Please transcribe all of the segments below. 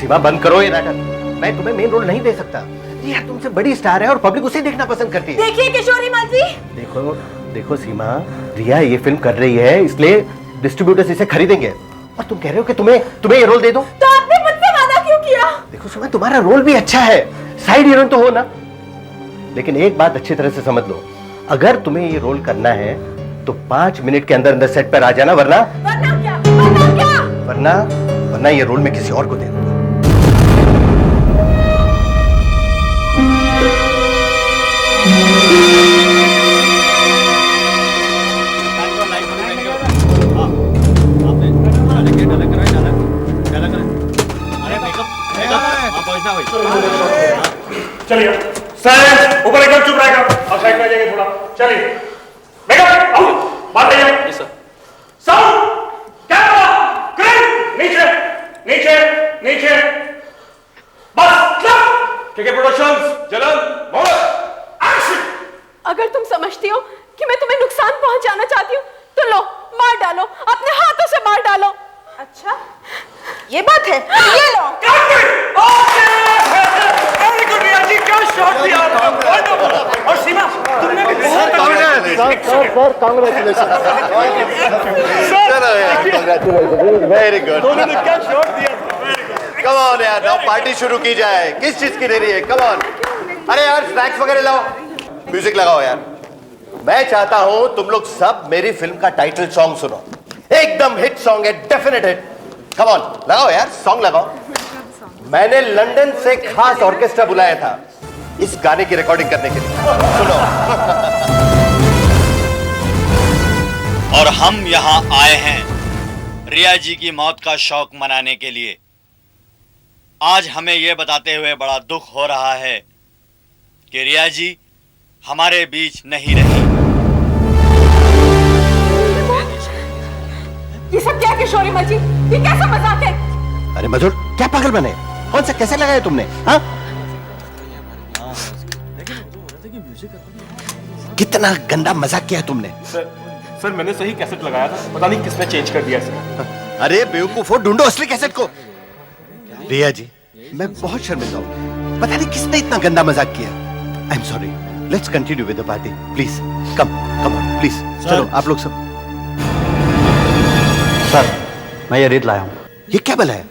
शिवा बंद करो ये नाटक। मैं तुम्हें मेन रोल नहीं दे सकता। ये तुमसे बड़ी स्टार है और पब्लिक उसे देखना पसंद करती है। देखिए किशोरी माँ जी, देखो देखो सीमा, रिया ये फिल्म कर रही है इसलिए डिस्ट्रीब्यूटर्स इसे खरीदेंगे और तुम कह रहे हो कि तुम्हें ये रोल दे दूं? तो आपने मुझसे वादा क्यों किया? देखो सीमा, तुम्हारा रोल भी अच्छा है, साइड हीरोइन तो हो ना, लेकिन एक बात अच्छी तरह से समझ लो, अगर तुम्हें ये रोल करना है तो 5 मिनट के अंदर अंदर सेट पर आ जाना, वरना वरना ये रोल मैं किसी और को दे दूंगा। चलिए साइलेंस, ऊपर एकदम चुप रहेगा और साइड में जाइए थोड़ा। चलिए मेकअप आओ, बात आइए। Yes sir. Sound, camera, crane, नीचे नीचे नीचे, बस क्लैप। ठीक है प्रोडक्शंस, जलन, मोड, एक्शन। अगर तुम समझती हो कि मैं तुम्हें नुकसान पहुंचाना चाहती हूँ तो लो, मार डालो, अपने हाथों से मार डालो। अच्छा ये बात है, ये लो। वेरी गुड रिया जी, क्या शॉट दिया आपने। और सीमा तुमने भी बहुत वेरी गुड। दोनों ने क्या शॉट दिया। कम ऑन यार, नाउ पार्टी शुरू की जाए। किस चीज की देरी है? Come on. अरे यार स्नैक्स वगैरह लाओ, म्यूजिक लगाओ यार। मैं चाहता हूं तुम लोग सब मेरी फिल्म का टाइटल सॉन्ग सुनो, एकदम हिट सॉन्ग है, डेफिनेट हिट। कम ऑन लगाओ यार, सॉन्ग लगाओ। मैंने लंदन से खास ऑर्केस्ट्रा बुलाया था इस गाने की रिकॉर्डिंग करने के लिए, सुनो। और हम यहाँ आए हैं रिया जी की मौत का शौक मनाने के लिए। आज हमें यह बताते हुए बड़ा दुख हो रहा है कि रिया जी हमारे बीच नहीं रही। ये सब क्या किशोरी माँ जी, ये कैसा मजाक है? अरे मधुर, क्या पागल बने? कौन सा कैसे लगाया तुमने? हाँ? कितना गंदा मजाक किया तुमने। सर मैंने सही कैसेट लगाया था, पता नहीं किसने चेंज कर दिया इसे। अरे बेवकूफो, ढूंढो असली कैसेट को। रिया जी मैं बहुत शर्मिंदा हूँ, पता नहीं किसने इतना गंदा मजाक किया। I am sorry, let's continue with the party please. Come on please, चलो आप लोग सब। सर मैं ये रीत लाया हूँ। ये क्या भला है?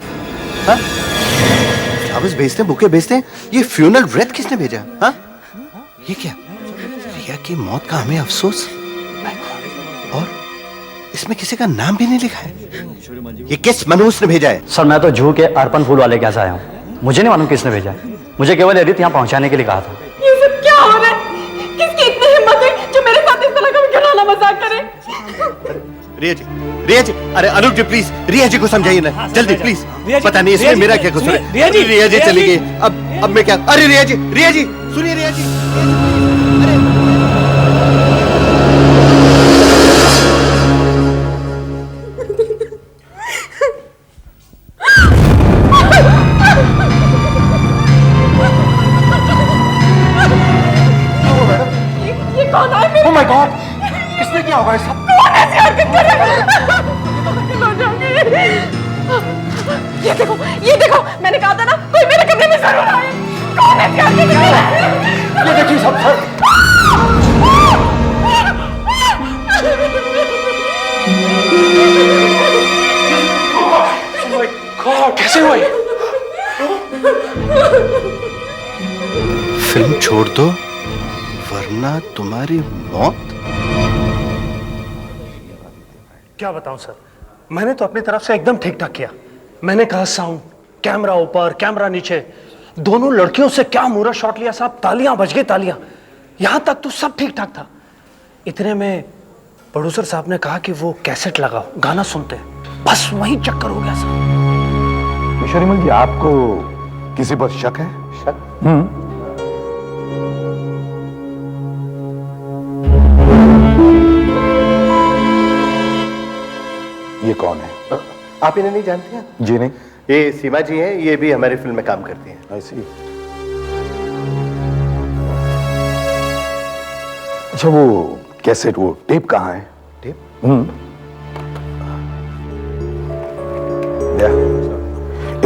हाँ? फ्लावर्स भेजते हैं, बुके भेजते हैं, ये फ्यूनरल व्रेथ किसने भेजा? हाँ? ये क्या? रिया की मौत का हमें अफसोस, और इसमें किसी का नाम भी नहीं लिखा है। ये किस मनुष्य ने भेजा है? सर मैं तो जूहू के अर्पण फूल वाले के यहाँ से आया हूँ, मुझे नहीं मालूम किसने भेजा है। मुझे केवल ये रीत यहाँ पहुँचाने के लिए कहा था। ये सब क्या हो रहा है? किसकी इतनी हिम्मत है जो मेरे साथ इस तरह का घिनौना मजाक करे? रिया जी, अरे अनूप जी प्लीज रिया जी को समझाइए ना जल्दी प्लीज। पता नहीं इसमें मेरा क्या कसूर है। रिया जी चली गई, अब मैं क्या? अरे रिया जी सुनिए रिया जी। ये कौन है? ओह माय गॉड, किसने किया होगा सब? कौन ऐसी हरकत कर रहा है? ये देखो मैंने कहा था ना कोई मेरे कमरे में जरूर आए। कौन ऐसी हरकत कर रहा है? ये देखिए सब सर। ओह माय गॉड, कैसे हुआ ये? फिल्म छोड़ दो वरना तुम्हारी मौत। क्या बताऊं सर, मैंने तो अपनी तरफ से एकदम ठीक ठाक किया। मैंने कहा साउंड, कैमरा ऊपर कैमरा नीचे, दोनों लड़कियों से क्या मुहूर्त शॉट लिया साहब, तालियां बज गई तालियां। यहां तक तो सब ठीक ठाक था। इतने में प्रोड्यूसर साहब ने कहा कि वो कैसेट लगाओ, गाना सुनते हैं, बस वही चक्कर हो गया सर। किशोरी जी आपको किसी पर शक है? शक? ये कौन है? आप इन्हें नहीं जानते हैं? जी नहीं। ये सीमा जी हैं, ये भी हमारी फिल्म में काम करती हैं। ऐसी। अच्छा वो कैसेट, वो टेप कहाँ है? टेप?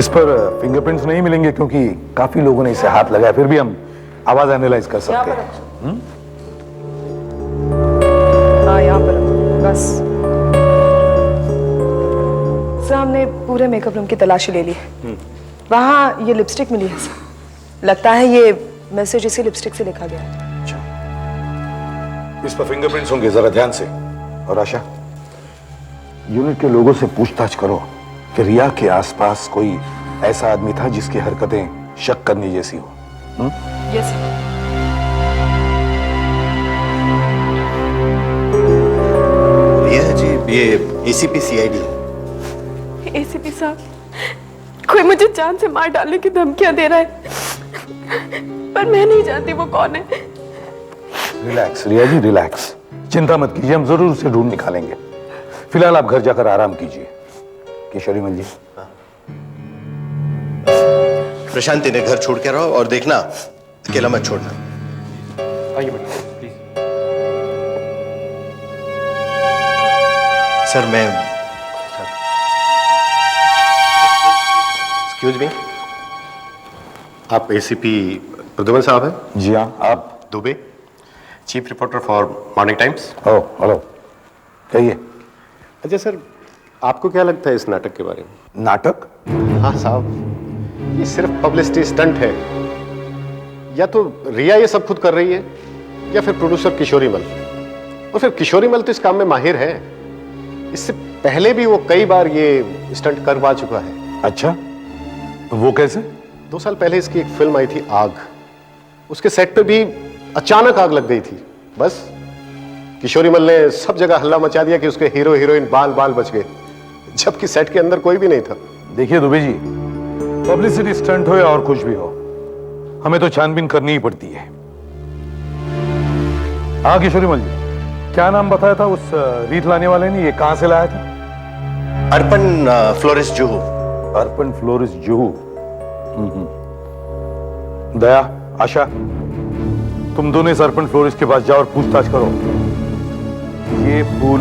इस पर फिंगरप्रिंट्स नहीं मिलेंगे क्योंकि काफी लोगों ने इसे हाथ लगाया, फिर भी हम आवाज एनालाइज कर सकते हैं। हाँ यहाँ पर बस। सर हमने पूरे मेकअप रूम की तलाशी ले ली है। वहाँ ये लिपस्टिक मिली है सर। लगता है ये मैसेज इसी लिपस्टिक से लिखा गया है। इस पर फिंगरप्रिंट्स होंगे, जरा ध्यान से। और आशा, यूनिट के लोगों से पूछताछ करो कि रिया के आसपास कोई ऐसा आदमी था जिसकी हरकतें शक करने जैसी हो। Yes sir. रिया जी, ये एसीपी सीआईडी है। एसीपी साहब, कोई मुझे जान से मार डालने की धमकियां दे रहा है, पर मैं नहीं जानती वो कौन है। रिलैक्स रिया जी, रिलैक्स। चिंता मत कीजिए, हम जरूर उसे ढूंढ निकालेंगे। फिलहाल आप घर जाकर आराम कीजिए। किशोरी मल जी, प्रशांत, इन्हें घर छोड़ के रहो और देखना अकेला मत छोड़ना। आइए बेटा प्लीज। सर मैं, एक्सक्यूज मी, आप एसीपी प्रद्युमन साहब हैं? जी हाँ। आप? Dubey, chief reporter for Morning Times. Oh hello, कहिए। अच्छा सर, आपको क्या लगता है इस नाटक के बारे में? नाटक? हाँ साहब, ये सिर्फ पब्लिसिटी स्टंट है। या तो रिया ये सब खुद कर रही है या फिर प्रोड्यूसर किशोरी मल। और फिर किशोरी मल तो इस काम में माहिर है। इससे पहले भी वो कई बार ये स्टंट करवा चुका है। अच्छा, वो कैसे? 2 साल पहले इसकी एक फिल्म आई थी आग। उसके सेट पे भी अचानक आग लग गई थी। बस किशोरी मल ने सब जगह हल्ला मचा दिया कि उसके हीरो हीरोइन बाल बाल बच गए, जबकि सेट के अंदर कोई भी नहीं था। देखिए दुबे जी, पब्लिसिटी स्टंट हो या और कुछ भी हो, हमें तो छानबीन करनी ही पड़ती है। हाँ किशोरी मल जी, क्या नाम बताया था उस रीत लाने वाले ने? ये कहां से लाया था? अर्पण फ्लोरिस्ट जुहू। अर्पण फ्लोरिस्ट जुहू। दया, आशा, तुम दोनों इस अर्पण फ्लोरिस्ट के पास जाओ और पूछताछ करो, ये फूल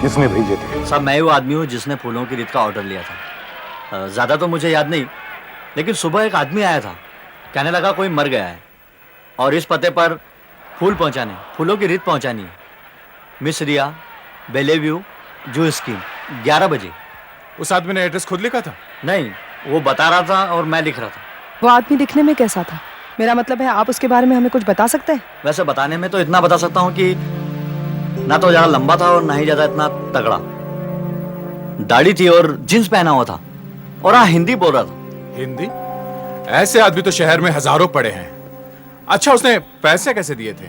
किसने भेजे थे? साहब, मैं वो आदमी हूँ जिसने फूलों की रीत का ऑर्डर लिया था। ज़्यादा तो मुझे याद नहीं, लेकिन सुबह एक आदमी आया था, कहने लगा कोई मर गया है और इस पते पर फूल पहुंचाने, फूलों की रीत पहुंचानी है। मिस रिया, बेलेव्यू, जू स्कीम, 11 बजे। उस आदमी ने एड्रेस खुद लिखा था? नहीं, वो बता रहा था और मैं लिख रहा था। वो आदमी दिखने में कैसा था? मेरा मतलब है आप उसके बारे में हमें कुछ बता सकते हैं? वैसे बताने में तो इतना बता सकता हूँ कि ना तो ज्यादा लंबा था और ना ही ज्यादा इतना तगड़ा। दाढ़ी थी और जींस पहना हुआ था और हाँ, हिंदी बोल रहा था। हिंदी? ऐसे आदमी तो शहर में हजारों पड़े हैं। अच्छा, उसने पैसे कैसे दिए थे?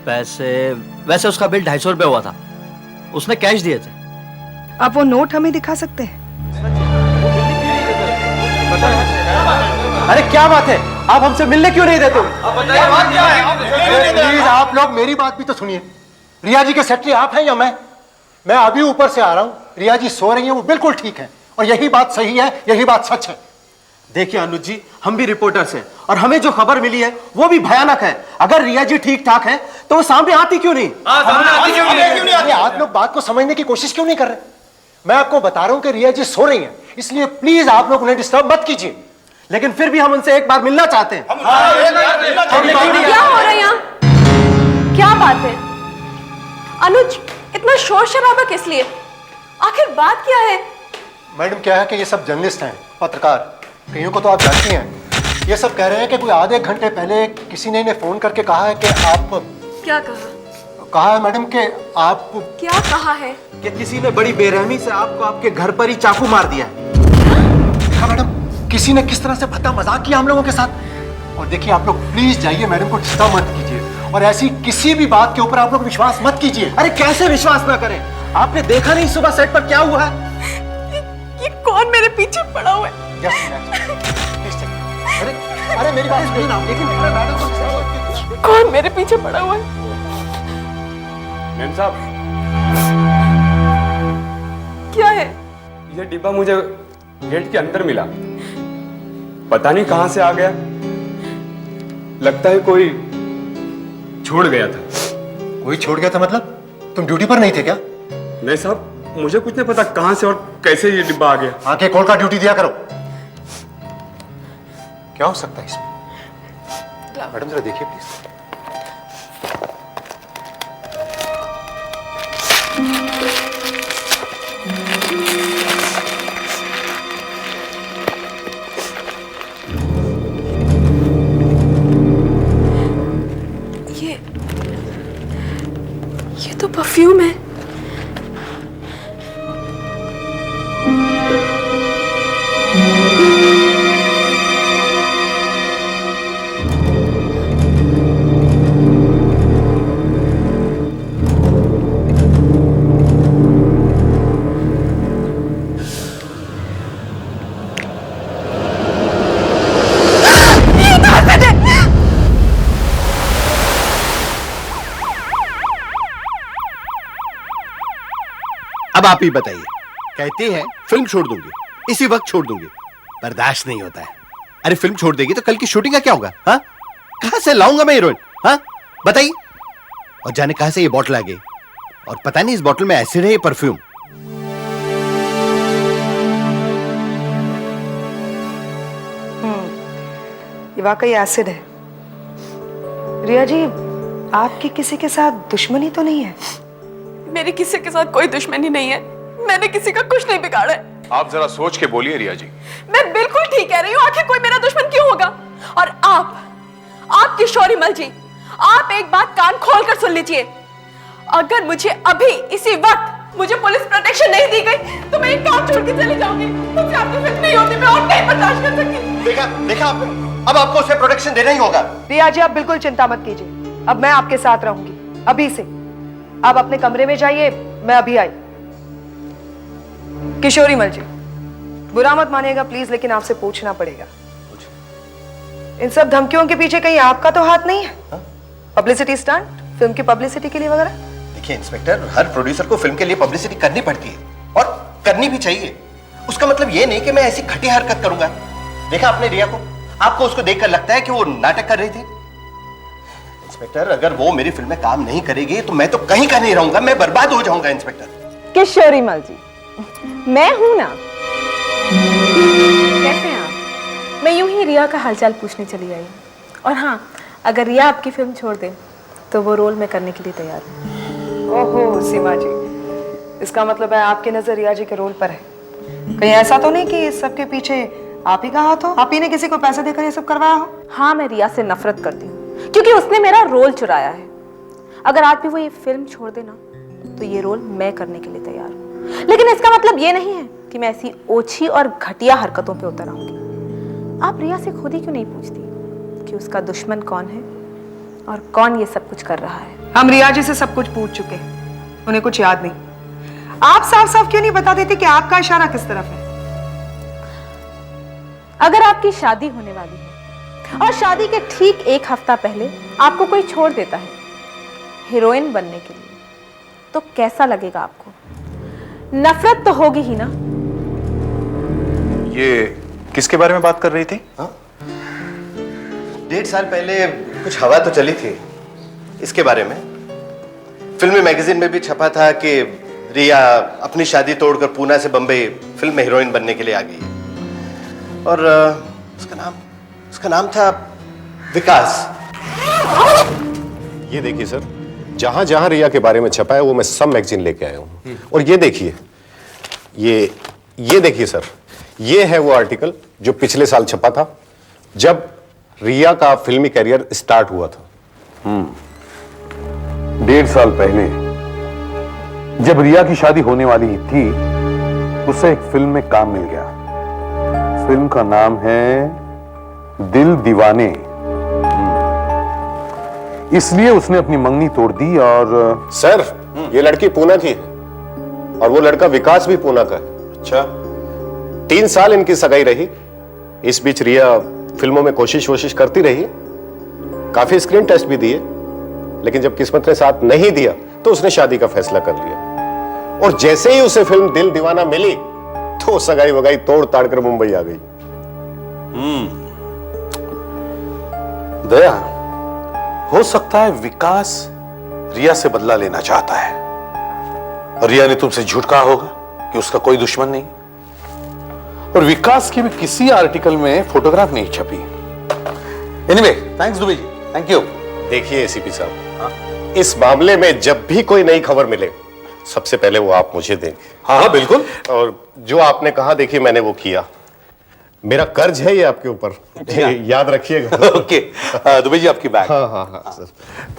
पैसे? वैसे उसका बिल 250 रुपये हुआ था, उसने कैश दिए थे। आप वो नोट हमें दिखा सकते हैं? अरे क्या बात है, आप हमसे मिलने क्यों नहीं देते? प्लीज आप लोग मेरी बात भी तो सुनिए। रिया जी के सेक्रेटरी आप हैं या मैं? मैं अभी ऊपर से आ रहा हूं, रिया जी सो रही हैं, वो बिल्कुल ठीक है और यही बात सही है, यही बात सच है। देखिए अनुज जी, हम भी रिपोर्टर्स हैं और हमें जो खबर मिली है वो भी भयानक है। अगर रिया जी ठीक ठाक है तो वो सामने आती क्यों नहीं? अरे आप लोग बात को समझने की कोशिश क्यों नहीं कर रहे? मैं आपको बता रहा हूं कि रिया जी सो रही हैं, इसलिए प्लीज आप लोग उन्हें डिस्टर्ब मत कीजिए। लेकिन फिर भी हम उनसे एक बार मिलना चाहते हैं। क्या हो रहा है यहाँ? क्या बात है? अनुज, इतना शोर शराबा किस लिए? आखिर बात क्या है? मैडम क्या है कि ये सब जर्नलिस्ट हैं, पत्रकार, कईयों को तो आप जानती हैं। ये सब कह रहे हैं कि कोई आधे घंटे पहले किसी ने इन्हें फोन करके कहा है कि आप। क्या कहा? कहा है मैडम कि आप। क्या कहा है? कि किसी ने बड़ी बेरहमी से आपको आपके घर पर ही चाकू मार दिया है। देखा मैडम, किसी ने किस तरह से भद्दा मजाक किया हम लोगों के साथ। और देखिए आप लोग प्लीज जाइए, मैडम को डिस्टर्ब मत कीजिए और ऐसी किसी भी बात के ऊपर आप लोग विश्वास मत कीजिए। अरे कैसे विश्वास ना करें? आपने देखा नहीं सुबह सेट पर क्या हुआ है? ये कौन मेरे पीछे पड़ा हुआ है? अरे अरे मेरी बात सुनिए ना, लेकिन अरे मैडम को disturb मत कीजिए। कौन मेरे पीछे पड़ा हुआ है? मैम साहब, क्या है? ये डिब्बा मुझे गेट के अंदर मिला, पता नहीं कहां से आ गया। लगता है कोई छोड़ गया था। कोई छोड़ गया था मतलब? तुम ड्यूटी पर नहीं थे क्या? नहीं साहब, मुझे कुछ नहीं पता कहां से और कैसे ये डिब्बा आ गया। आंखें खोलकर ड्यूटी दिया करो। क्या हो सकता है इसमें? मैडम जरा देखिए प्लीज। ये तो परफ्यूम है। अब आप ही बताइए, कहती है फिल्म छोड़ दूंगी, इसी वक्त छोड़ दूंगी, बर्दाश्त नहीं होता है। अरे फिल्म छोड़ देगी तो कल की शूटिंग का क्या होगा? हाँ, कहां से लाऊंगा मैं हीरोइन? हाँ बताइए। और जाने कहां से ये बॉटल आ गई, और पता नहीं इस बॉटल में एसिड है या परफ्यूम। ये वाकई एसिड है। रिया जी, आपकी किसी के साथ दुश्मनी तो नहीं है? मेरी किसी के साथ कोई दुश्मनी नहीं है। मैंने किसी का कुछ नहीं बिगाड़ा है। आप जरा सोच के बोलिए रिया जी। मैं बिल्कुल ठीक कह रही हूँ। आखिर कोई मेरा दुश्मन क्यों होगा? और आप किशोरीमल जी, आप एक बात कान खोल कर सुन लीजिए। अगर मुझे अभी इसी वक्त मुझे पुलिस प्रोटेक्शन नहीं दी गई तो मैं एक काम छोड़ के चली जाऊंगी। मुझसे आपकी फिक्र नहीं होती, मैं और नहीं बर्दाश्त कर सकती। देखा अब आपको उसे प्रोटेक्शन देना ही होगा। रिया जी, आप बिल्कुल चिंता मत कीजिए, अब मैं आपके साथ रहूंगी। अभी से आप अपने कमरे में जाइए, मैं अभी आई। किशोरीमल जी, बुरा मत मानिएगा प्लीज, लेकिन आपसे पूछना पड़ेगा, इन सब धमकियों के पीछे कहीं आपका तो हाथ नहीं है? पब्लिसिटी स्टंट, फिल्म की पब्लिसिटी के लिए वगैरह? देखिए इंस्पेक्टर, हर प्रोड्यूसर को फिल्म के लिए पब्लिसिटी करनी पड़ती है, और करनी भी चाहिए। उसका मतलब ये नहीं कि मैं ऐसी खटी हरकत करूंगा। देखा आपने रिया को? आपको उसको देखकर लगता है कि वो नाटक कर रही थी? इंस्पेक्टर, अगर वो मेरी फिल्म में काम नहीं करेगी तो मैं तो कहीं का नहीं रहूंगा, मैं बर्बाद हो जाऊंगा। इंस्पेक्टर किशोरीमल जी, मैं हूं ना। कैसे हैं आप? मैं यूं ही रिया का हालचाल पूछने चली आई। और हाँ, अगर रिया आपकी फिल्म छोड़ दे तो वो रोल मैं करने के लिए तैयार हूं। ओहो सीमा जी, इसका मतलब है आपकी नजर रिया जी के रोल पर है। कहीं ऐसा तो नहीं कि इस सब के पीछे आप ही का हाथ हो? आप ही ने किसी को पैसे देकर ये सब करवाया हो? हाँ, मैं रिया से नफरत करती हूँ क्योंकि उसने मेरा रोल चुराया है। अगर आज भी वो ये फिल्म छोड़ देना तो ये रोल मैं करने के लिए तैयार हूँ। लेकिन इसका मतलब ये नहीं है कि मैं ऐसी ओछी और घटिया हरकतों पे उतर आऊंगी। आप रिया से खुद ही क्यों नहीं पूछती कि उसका दुश्मन कौन है और कौन ये सब कुछ कर रहा है? हम रिया जी से सब कुछ पूछ चुके हैं, उन्हें कुछ याद नहीं। आप साफ साफ क्यों नहीं बता देते कि आपका इशारा किस तरफ है? अगर आपकी शादी होने वाली है और शादी के ठीक एक हफ्ता पहले आपको कोई छोड़ देता है हीरोइन बनने के लिए, तो कैसा लगेगा आपको? नफरत तो होगी ही ना। ये किसके बारे में बात कर रही थी? 1.5 साल पहले कुछ हवा तो चली थी इसके बारे में। फिल्मी मैगजीन में भी छपा था कि रिया अपनी शादी तोड़कर पूना से बंबई फिल्म में हीरोइन बनने के लिए आ गई। और उसका नाम था विकास। ये देखिए सर, जहां जहां रिया के बारे में छपा है वो मैं सब मैगजीन लेके आया हूं। और ये देखिए, ये देखिए सर, ये है वो आर्टिकल जो पिछले साल छपा था जब रिया का फिल्मी करियर स्टार्ट हुआ था। 1.5 साल पहले जब रिया की शादी होने वाली थी, उसे एक फिल्म में काम मिल गया। फिल्म का नाम है दिल दीवाने। इसलिए उसने अपनी मंगनी तोड़ दी। और सर, ये लड़की पूना की है और वो लड़का विकास भी पूना का है। अच्छा। 3 साल इनकी सगाई रही। इस बीच रिया फिल्मों में कोशिश करती रही, काफी स्क्रीन टेस्ट भी दिए, लेकिन जब किस्मत ने साथ नहीं दिया तो उसने शादी का फैसला कर लिया। और जैसे ही उसे फिल्म दिल दीवाना मिली तो सगाई वगाई तोड़ ताड़ कर मुंबई आ गई। दया, हो सकता है विकास रिया से बदला लेना चाहता है और रिया ने तुमसे झूठ कहा होगा कि उसका कोई दुश्मन नहीं। और विकास की भी किसी आर्टिकल में फोटोग्राफ नहीं छपी। Anyway thanks Dubey ji, thank you. देखिए एसीपी साहब, इस मामले में जब भी कोई नई खबर मिले सबसे पहले वो आप मुझे देंगे। हाँ हाँ बिल्कुल। और जो आपने कहा देखिए मैंने वो किया, मेरा कर्ज है ये आपके ऊपर, याद रखिएगा। ओके दुबे जी आपकी बैग। हाँ हाँ हाँ सर,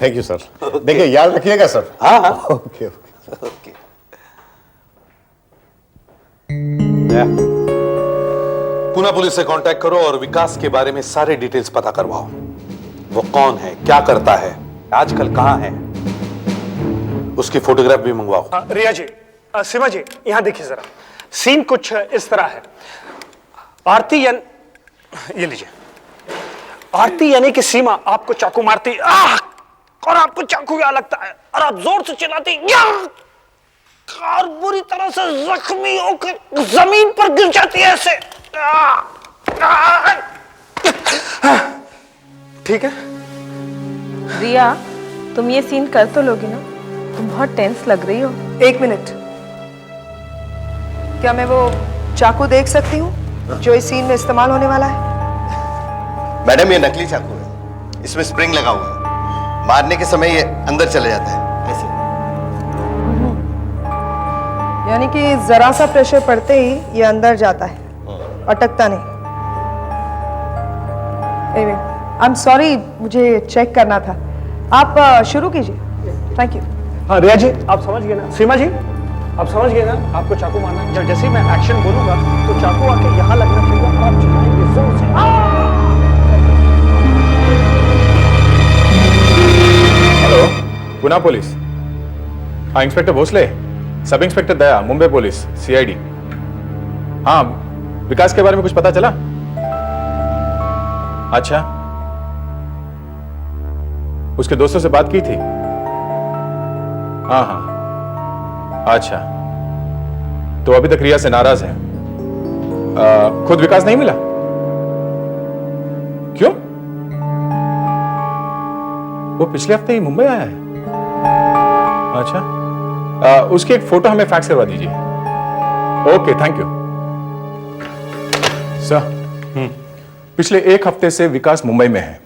थैंक यू सर। देखिए याद रखिएगा सर। हाँ हाँ okay okay. Okay. Pune police से कांटेक्ट करो और विकास के बारे में सारे डिटेल्स पता करवाओ। वो कौन है, क्या करता है, आजकल कहाँ है, उसकी फोटोग्राफ भी मंगवाओ। रिया जी, सीमा जी, यहां देखिए जरा, सीन कुछ इस तरह है। आरती ये लीजिए, आरती यानी कि सीमा आपको चाकू मारती और आपको चाकू यहाँ लगता है और आप जोर से चिल्लाती और बुरी तरह से जख्मी होकर जमीन पर गिर जाती है ऐसे। ठीक है रिया, तुम ये सीन कर तो लोगी ना? तुम बहुत टेंस लग रही हो। एक मिनट, क्या मैं वो चाकू देख सकती हूँ जो इस सीन में इस्तेमाल होने वाला है? मैडम ये नकली चाकू है, इसमें स्प्रिंग लगा हुआ है, मारने के समय ये अंदर चले जाता है ऐसे। यानी कि जरा सा प्रेशर पड़ते ही ये अंदर जाता है, अटकता नहीं। आई एम सॉरी, मुझे चेक करना था। आप शुरू कीजिए। Thank you. हाँ रिया जी, आप समझ गए ना? सीमा जी, आप समझ गए ना? आपको चाकू मारना है। जैसे ही मैं एक्शन बोलूंगा तो चाकू आके यहाँ लगना चाहिए और आप चिल्लाएंगे जोर से। Hello, Pune police. हाँ इंस्पेक्टर भोसले, सब इंस्पेक्टर दया, मुंबई पुलिस, सीआईडी। हाँ, विकास के बारे में कुछ पता चला? अच्छा, उसके दोस्तों से बात की थी? हाँ हाँ, अच्छा, तो अभी तक रिया से नाराज है। खुद विकास नहीं मिला? क्यों? वो पिछले हफ्ते ही मुंबई आया है। अच्छा, उसकी एक फोटो हमें फैक्स करवा दीजिए। Okay, thank you sir. पिछले एक हफ्ते से विकास मुंबई में है।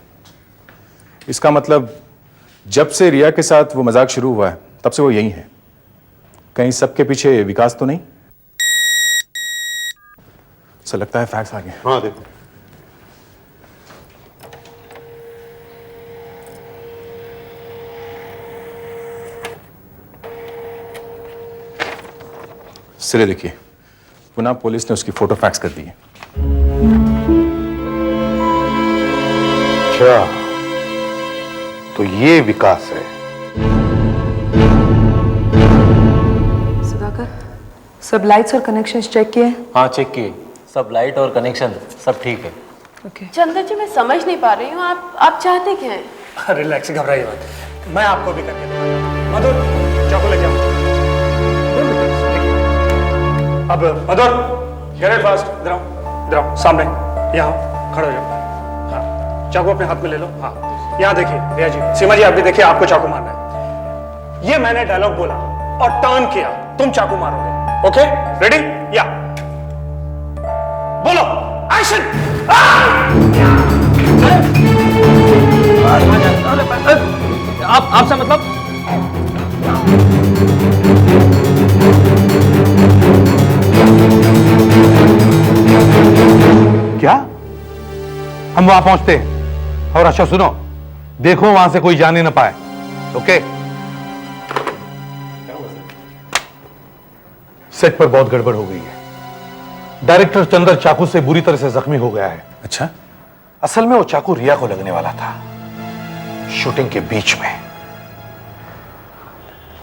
इसका मतलब जब से रिया के साथ वो मजाक शुरू हुआ है तब से वो यहीं है। कहीं सबके पीछे विकास तो नहीं? सर लगता है फैक्स आ गए। हाँ देखो। सिरे देखिए, पुणे पुलिस ने उसकी फोटो फैक्स कर दी है। अच्छा, तो ये विकास है। सुधाकर, सब लाइट्स और कनेक्शंस चेक किए? हाँ चेक किए, सब लाइट और कनेक्शन सब ठीक है। ओके। चंदर जी, मैं समझ नहीं पा रही हूँ, आप चाहते क्या हैं? रिलैक्स, घबराइए मत, मैं आपको भी करके दूंगा। मधुर, चाकू लेके आओ। अब मधुर, गेट फास्ट, इधर आओ, सामने, यहाँ खड़े हो जाओ। हाँ, चाकू अपने हाथ में ले लो। हाँ, यहाँ देखिए रिया जी, सीमा जी आप भी देखिए, आपको चाकू मारना है। ये मैंने डायलॉग बोला और टर्न किया, तुम चाकू मारोगे। Okay, ready? या बोलो, एक्शन। आपसे मतलब? क्या? हम वहां पहुंचते हैं और अच्छा सुनो, देखो वहां से कोई जाने ना पाए। ओके? सेट पर बहुत गड़बड़ हो गई है। डायरेक्टर चंदर चाकू से बुरी तरह से जख्मी हो गया है। अच्छा, असल में वो चाकू रिया को लगने वाला था शूटिंग के बीच में।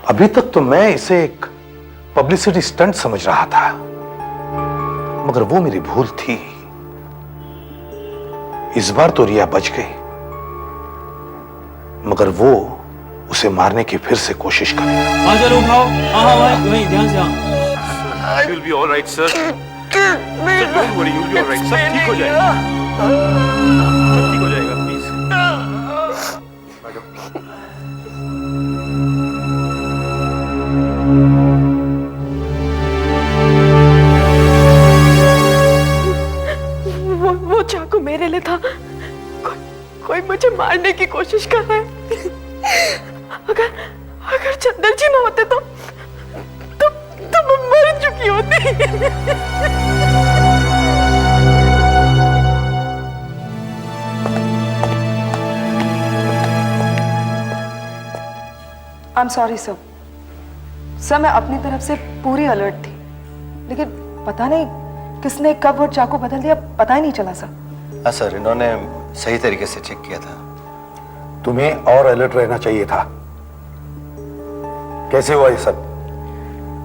अभी तक तो मैं इसे एक पब्लिसिटी स्टंट समझ रहा था, मगर वो मेरी भूल थी। इस बार तो रिया बच गई, मगर वो उसे मारने की फिर से कोशिश करेगा। हाँ चलो उठाओ। हाँ वहीं ध्यान से। हाँ you'll be all right, sir. Don't worry, you'll be all right. सब ठीक हो जाएगा। सब ठीक हो जाएगा, प्लीज। वो चाकू मेरे लिए था। कोई मुझे मारने की कोशिश कर रहा है। अगर चंदर जी ना होते तो मैं मर चुकी होती। I am sorry sir. Sir मैं अपनी तरफ से पूरी अलर्ट थी, लेकिन पता नहीं किसने कब वो चाकू बदल दिया, पता ही नहीं चला सर। हाँ सर, इन्होंने सही तरीके से चेक किया था। तुम्हें और अलर्ट रहना चाहिए था। कैसे हुआ ये सब?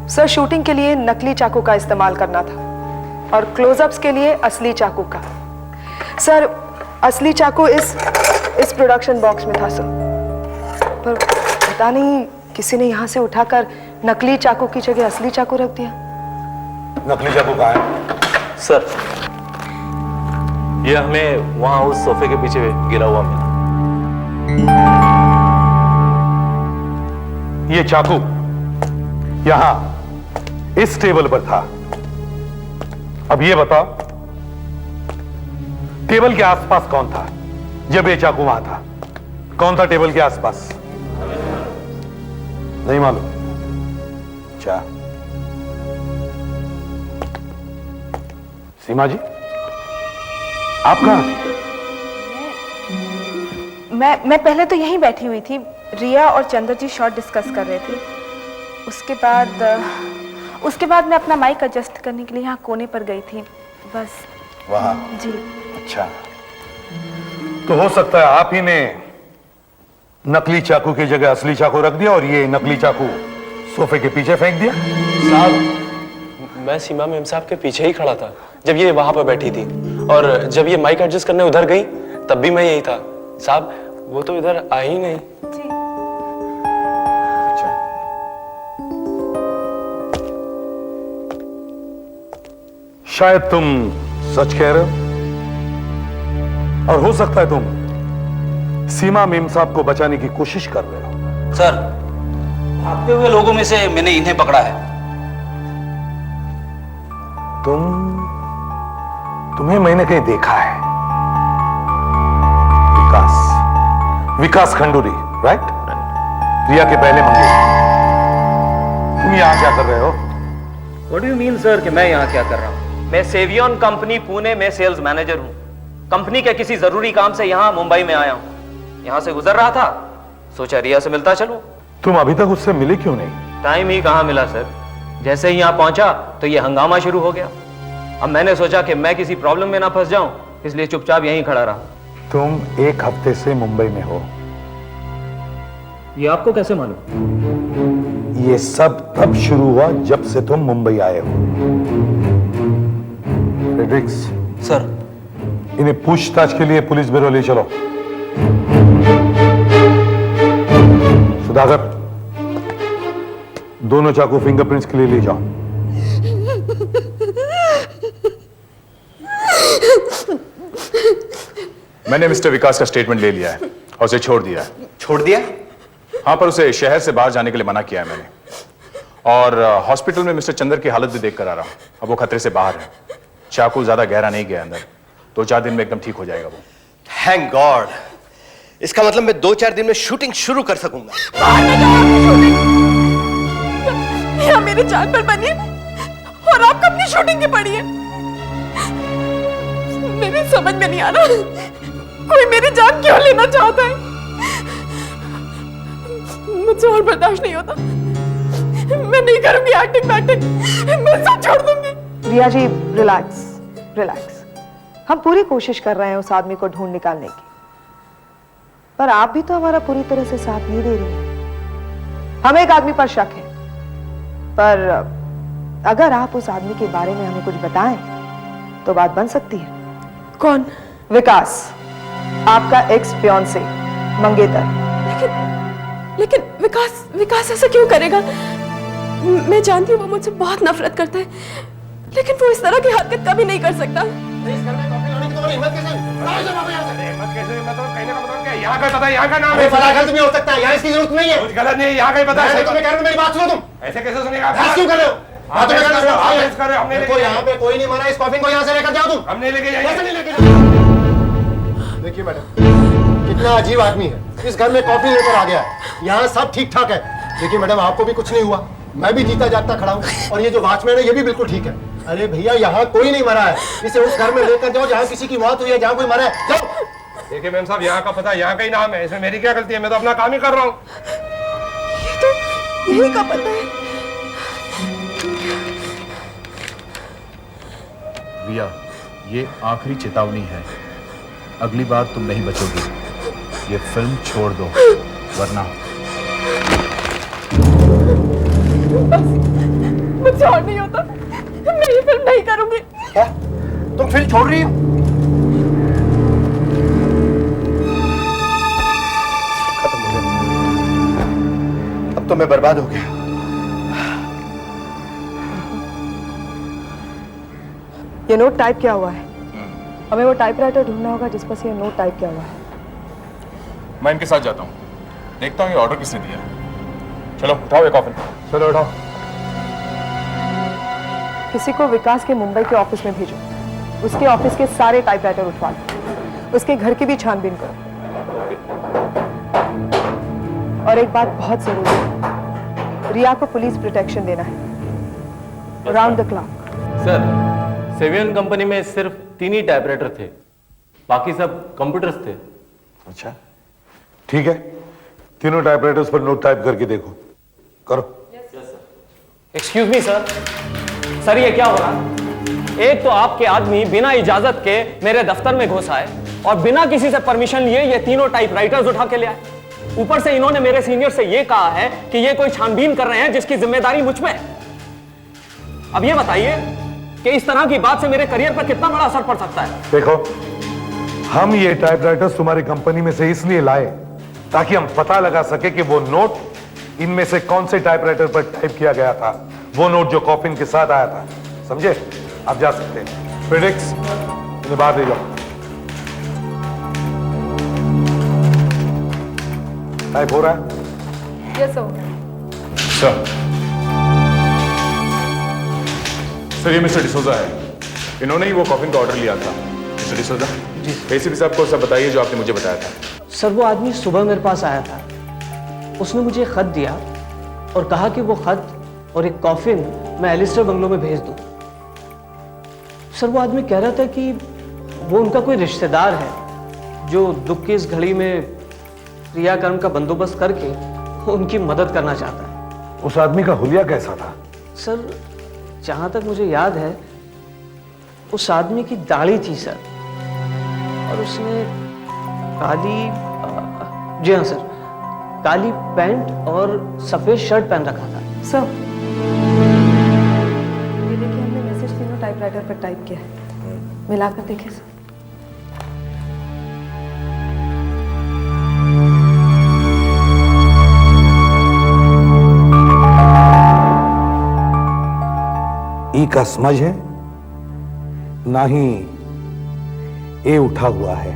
सर शूटिंग के लिए नकली चाकू का इस्तेमाल करना था और क्लोजअप्स के लिए असली चाकू का। सर असली चाकू इस प्रोडक्शन बॉक्स में था सर, पर पता नहीं किसी ने यहाँ से उठाकर नकली चाकू की जगह असली चाकू रख दिया। नकली चाकू कहाँ है? सर ये हमें वहां उस सोफे के पीछे गिरा हुआ मिला। ये चाकू यहां इस टेबल पर था। अब ये बताओ, टेबल के आसपास कौन था जब ये चाकू वहां था? कौन था टेबल के आसपास? नहीं मालूम? अच्छा, सीमा जी आप कहां थी? मैं पहले तो यहीं बैठी हुई थी। रिया और चंद्र जी शॉट डिस्कस कर रहे थे। उसके बाद मैं अपना माइक एडजस्ट करने के लिए यहाँ कोने पर गई थी बस। वहां? जी। अच्छा, तो हो सकता है आप ही ने नकली चाकू की जगह असली चाकू रख दिया और ये नकली चाकू सोफे के पीछे फेंक दिया। साहब मैं सीमा मैम साहब के पीछे ही खड़ा था जब ये वहां पर बैठी थी, और जब ये माइक एडजस्ट करने उधर गई तब भी मैं यही था। साहब वो तो इधर आई ही नहीं। जी। अच्छा, शायद तुम सच कह रहे हो, और हो सकता है तुम सीमा मेम साहब को बचाने की कोशिश कर रहे हो। सर भागते हुए लोगों में से मैंने इन्हें पकड़ा है। तुम्हें मैंने कहीं देखा है। विकास खंडूरी, राइट? रिया के पहले मंगे। तुम यहां क्या कर रहे हो? What do you mean, sir कि मैं यहाँ क्या कर रहा हूँ? मैं सेवियन कंपनी पुणे में सेल्स मैनेजर हूँ। कंपनी के किसी जरूरी काम से यहाँ मुंबई में आया हूँ। यहाँ से गुजर रहा था, सोचा रिया से मिलता चलूं। तुम अभी तक उससे मिले क्यों नहीं? टाइम ही कहाँ मिला सर। जैसे ही यहाँ पहुंचा तो ये हंगामा शुरू हो गया। अब मैंने सोचा कि मैं किसी प्रॉब्लम में ना फंस जाऊं, इसलिए चुपचाप यहीं खड़ा रहा। तुम एक हफ्ते से मुंबई में हो। ये आपको कैसे मालूम? ये सब तब शुरू हुआ जब से तुम मुंबई आए हो। फ्रेडरिक्स सर इन्हें पूछताछ के लिए पुलिस ब्यूरो ले चलो। सुधाकर दोनों चाकू फिंगरप्रिंट्स के लिए ले जाओ। मैंने मिस्टर विकास का स्टेटमेंट ले लिया है और उसे छोड़ दिया है। छोड़ दिया? हाँ, पर उसे शहर से बाहर जाने के लिए मना किया है मैंने। और हॉस्पिटल में मिस्टर चंदर की हालत भी देख कर आ रहा हूं। अब वो खतरे से बाहर है। चाकू ज्यादा गहरा नहीं गया अंदर। 2-4 दिन में एकदम ठीक हो जाएगा वो। Thank God. इसका मतलब मैं 2-4 दिन में शूटिंग शुरू कर सकूंगा। यहाँ मेरी जान पर बनी है और आपको अपनी शूटिंग की पड़ी है। मेरी समझ में नहीं आ रहा, कोई मेरी जान क्यों लेना चाहता है। मुझसे और बर्दाश्त नहीं होता। मैं नहीं करूंगी एक्टिंग बैटिंग, मैं सब छोड़ दूंगी। रिया जी रिलैक्स रिलैक्स। हम पूरी कोशिश कर रहे हैं उस आदमी को ढूंढ निकालने की, पर आप भी तो हमारा पूरी तरह से साथ नहीं दे रही हैं। हमें एक आदमी पर शक है, पर अगर आप उस आदमी के बारे में हमें कुछ बताएं तो बात बन सकती है। कौन? विकास, आपका एक्स फियांसे मंगेतर। लेकिन विकास ऐसा क्यों करेगा? मैं जानती हूँ वो मुझसे बहुत नफरत करता है, लेकिन वो इस तरह की हरकत कभी नहीं कर सकता। यहाँ का पता, यहाँ का नाम है। गलत भी हो सकता है, यहाँ इसकी जरूरत नहीं है। कुछ गलत नहीं है, यहाँ का ही पता है। तुम्हें कह रहा हूं, मेरी बात सुनो। तुम ऐसे कैसे सुनेगा? बहस क्यों कर रहे हो? देखो यहाँ पे कोई नहीं मरा। इस कॉफिन को यहाँ से लेकर जाओ तुम। हमने लेके जाएंगे। देखिए मैडम, कितना अजीब आदमी है, इस घर में कॉफी लेकर आ गया है। यहाँ सब ठीक ठाक है। देखिए मैडम, आपको भी कुछ नहीं हुआ, मैं भी जीता जागता खड़ा हूँ, और ये जो वॉचमैन है ये भी बिल्कुल ठीक है। अरे भैया, यहाँ कोई नहीं मरा है, इसे उस घर में लेकर जाओ जहाँ किसी की मौत हुई है, जहाँ कोई मरा है। जाओ। देखिए मैम साहब, यहाँ का पता यहाँ का ही नाम है, इसमें मेरी क्या गलती है? मैं तो अपना काम ही कर रहा हूँ। ये तो यही का पता है। रिया, ये आखिरी चेतावनी है, अगली बार तुम नहीं बचोगी। ये फिल्म छोड़ दो, वरना मुझसे और नहीं होता, मैं ये फिल्म नहीं करूंगी। क्या तुम फिल्म छोड़ रही हो? खत्म हो गया, अब तो मैं बर्बाद हो गया। ये नोट टाइप किया हुआ है, हमें वो टाइपराइटर ढूंढना होगा जिस पर से ये नोट टाइप किया हुआ है। मैं इनके साथ जाता हूँ, देखता हूँ ये ऑर्डर किसने दिया। चलो उठाओ ये कॉफिन। चलो उठाओ। किसी को विकास के मुंबई के ऑफिस में भेजो, उसके ऑफिस के सारे टाइपराइटर उठवा लो, उसके घर की भी छानबीन करो। और एक बात बहुत जरूरी है, रिया को पुलिस प्रोटेक्शन देना है राउंड द क्लॉक। सर, सेवियन कंपनी में सिर्फ 3 ही टाइपराइटर थे, बाकी सब कंप्यूटर्स थे। अच्छा ठीक है, तीनों टाइपराइटर्स पर नोट टाइप करके देखो। करो। एक्सक्यूज मी सर, सर ये क्या हो रहा है? एक तो आपके आदमी बिना इजाजत के मेरे दफ्तर में घुस आए और बिना किसी से परमिशन लिए ये तीनों टाइपराइटर्स उठा के ले आए। ऊपर से इन्होंने मेरे सीनियर से ये कहा है कि ये कोई छानबीन कर रहे हैं जिसकी जिम्मेदारी मुझ पे है। अब ये बताइए कि इस तरह की बात से मेरे करियर पर कितना बड़ा असर पड़ सकता है। देखो, हम ये टाइपराइटर्स तुम्हारी कंपनी में से इसलिए लाए ताकि हम पता लगा सके कि वो नोट इनमें से कौन से टाइपराइटर पर टाइप किया गया था, वो नोट जो कॉफिन के साथ आया था। समझे? आप जा सकते हैं। फेडेक्स, इन्हें बाहर ले जाओ। टाइप हो रहा है? Yes sir. सर ये मिस्टर डिसोजा है, इन्होंने ही वो कॉफिन का ऑर्डर लिया था। मिस्टर डिसोजा जी, एसीपी साहब को सब बताइए जो आपने मुझे बताया था। सर वो आदमी सुबह मेरे पास आया था, उसने मुझे खत दिया और कहा कि वो खत और एक कॉफिन मैं एलिस्टर बंगलो में भेज दूं। सर वो आदमी कह रहा था कि वो उनका कोई रिश्तेदार है जो दुख की इस घड़ी में क्रियाकर्म का बंदोबस्त करके उनकी मदद करना चाहता है। उस आदमी का हुलिया कैसा था? सर जहां तक मुझे याद है उस आदमी की दाढ़ी थी सर, और उसने काली, जी हाँ सर, काली पैंट और सफेद शर्ट पहन रखा था। सर ये देखिए, हमने मैसेज तीनों टाइपराइटर पर टाइप किया है, मिलाकर देखिए सर। ई का समझ है ना ही ए उठा हुआ है।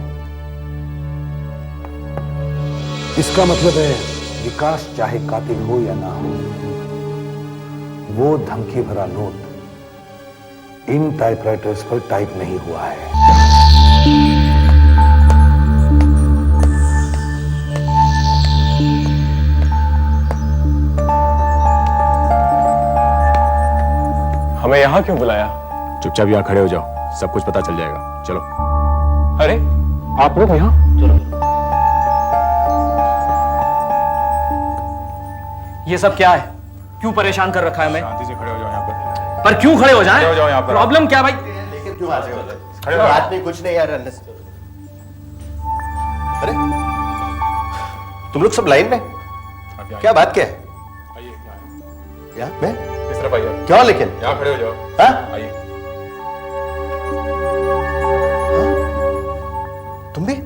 इसका मतलब है विकास चाहे कातिल हो या ना हो, वो धमकी भरा नोट इन टाइपराइटर्स पर टाइप नहीं हुआ है। हमें यहाँ क्यों बुलाया? चुपचाप यहाँ खड़े हो जाओ, सब कुछ पता चल जाएगा। चलो। अरे आप लोग यहाँ? ये सब क्या है? क्यों परेशान कर रखा है हमें? शांति से खड़े हो जाओ यहाँ पर क्यों खड़े हो जाएं? खड़े हो जाओ यहाँ पर। प्रॉब्लम क्या भाई? लेकिन क्यों आते हो? खड़े हो जाओ। बात नहीं, कुछ नहीं यार। अरे तुम लोग सब लाइन में, क्या बात क्या है? आइए यहाँ मैं इस तरफ आइए। क्यों? लेकिन यहाँ खड़े हो जाओ। हाँ? आइए। तुम भी? एक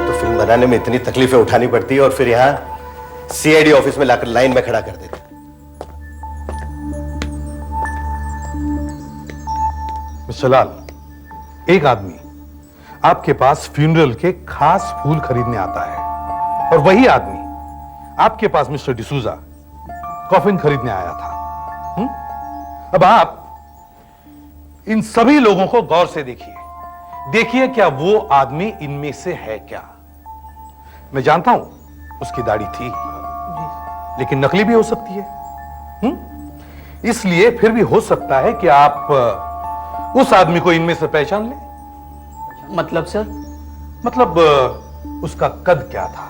तो फिल्म बनाने में इतनी तकलीफें उठानी पड़ती है और फिर यहाँ सीआईडी ऑफिस में लाकर लाइन में खड़ा कर देते। मिस्टर लाल, एक आदमी आपके पास फ्यूनरल के खास फूल खरीदने आता है और वही आदमी आपके पास मिस्टर डिसूजा कॉफिन खरीदने आया था। अब आप इन सभी लोगों को गौर से देखिए, देखिए क्या वो आदमी इनमें से है क्या। मैं जानता हूं उसकी दाढ़ी थी, लेकिन नकली भी हो सकती है। इसलिए फिर भी हो सकता है कि आप उस आदमी को इनमें से पहचान लें। मतलब सर? मतलब उसका कद क्या था,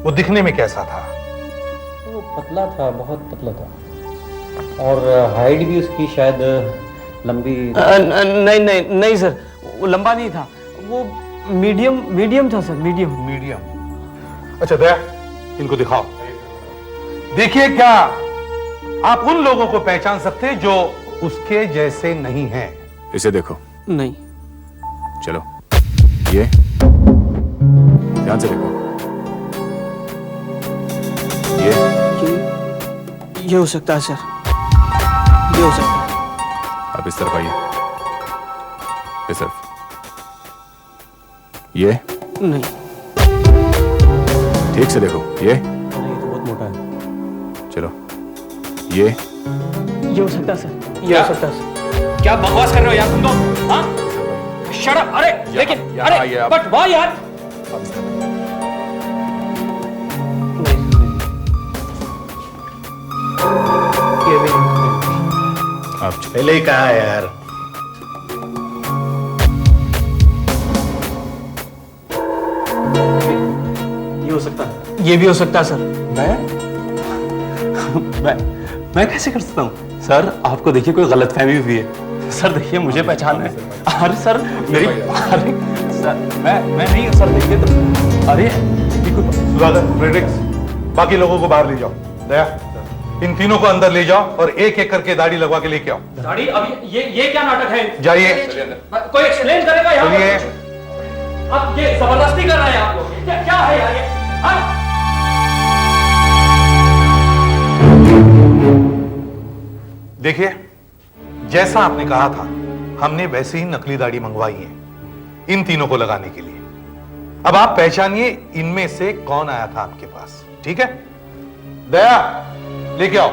वो दिखने में कैसा था? वो पतला था, बहुत पतला था, और हाइट भी उसकी शायद लंबी। नहीं सर, वो लंबा नहीं था, वो मीडियम था सर, मीडियम। अच्छा दया, इनको दिखाओ, देखिए क्या आप उन लोगों को पहचान सकते हैं जो उसके जैसे नहीं हैं? इसे देखो। नहीं। चलो, ये ध्यान से देखो। ये हो सकता है सर, ये हो सकता है। अब इस तरफ आइए, इस तरफ। ये नहीं। ठीक से देखो, ये नहीं, तो बहुत मोटा है। चलो, ये हो सकता है सर, ये हो सकता है सर। क्या बकवास कर रहे हो यार तुम लोग? हाँ, शट अप। अरे लेकिन अरे बट वाह यार। ये भी आप पहले ही कहा है यार। ये हो सकता है, ये भी हो सकता है सर। मैं कैसे कर सकता हूँ सर? आपको देखिए कोई गलतफहमी हुई है सर। देखिए मुझे पहचान है। अरे सर मेरी, अरे सर मैं नहीं सर, देखिए तो, अरे सुधाकर, फ्रेडरिक्स, बाकी लोगों को बाहर ले जाओ। दया, इन तीनों को अंदर ले जाओ और एक एक करके दाढ़ी लगवा के लेके आओ। दाढ़ी? अब ये क्या नाटक है? जाइए। कोई एक्सप्लेन करेगा यहाँ? चलिए। अब ये जबरदस्ती कर रहे हैं आप लोग, क्या है यार ये? हाँ? देखिए, जैसा आपने कहा था, हमने वैसे ही नकली दाढ़ी मंगवाई है इन तीनों को लगाने के लिए। अब आप पहचानिए इनमें से कौन आया था आपके पास, ठीक है? दया, लेके आओ।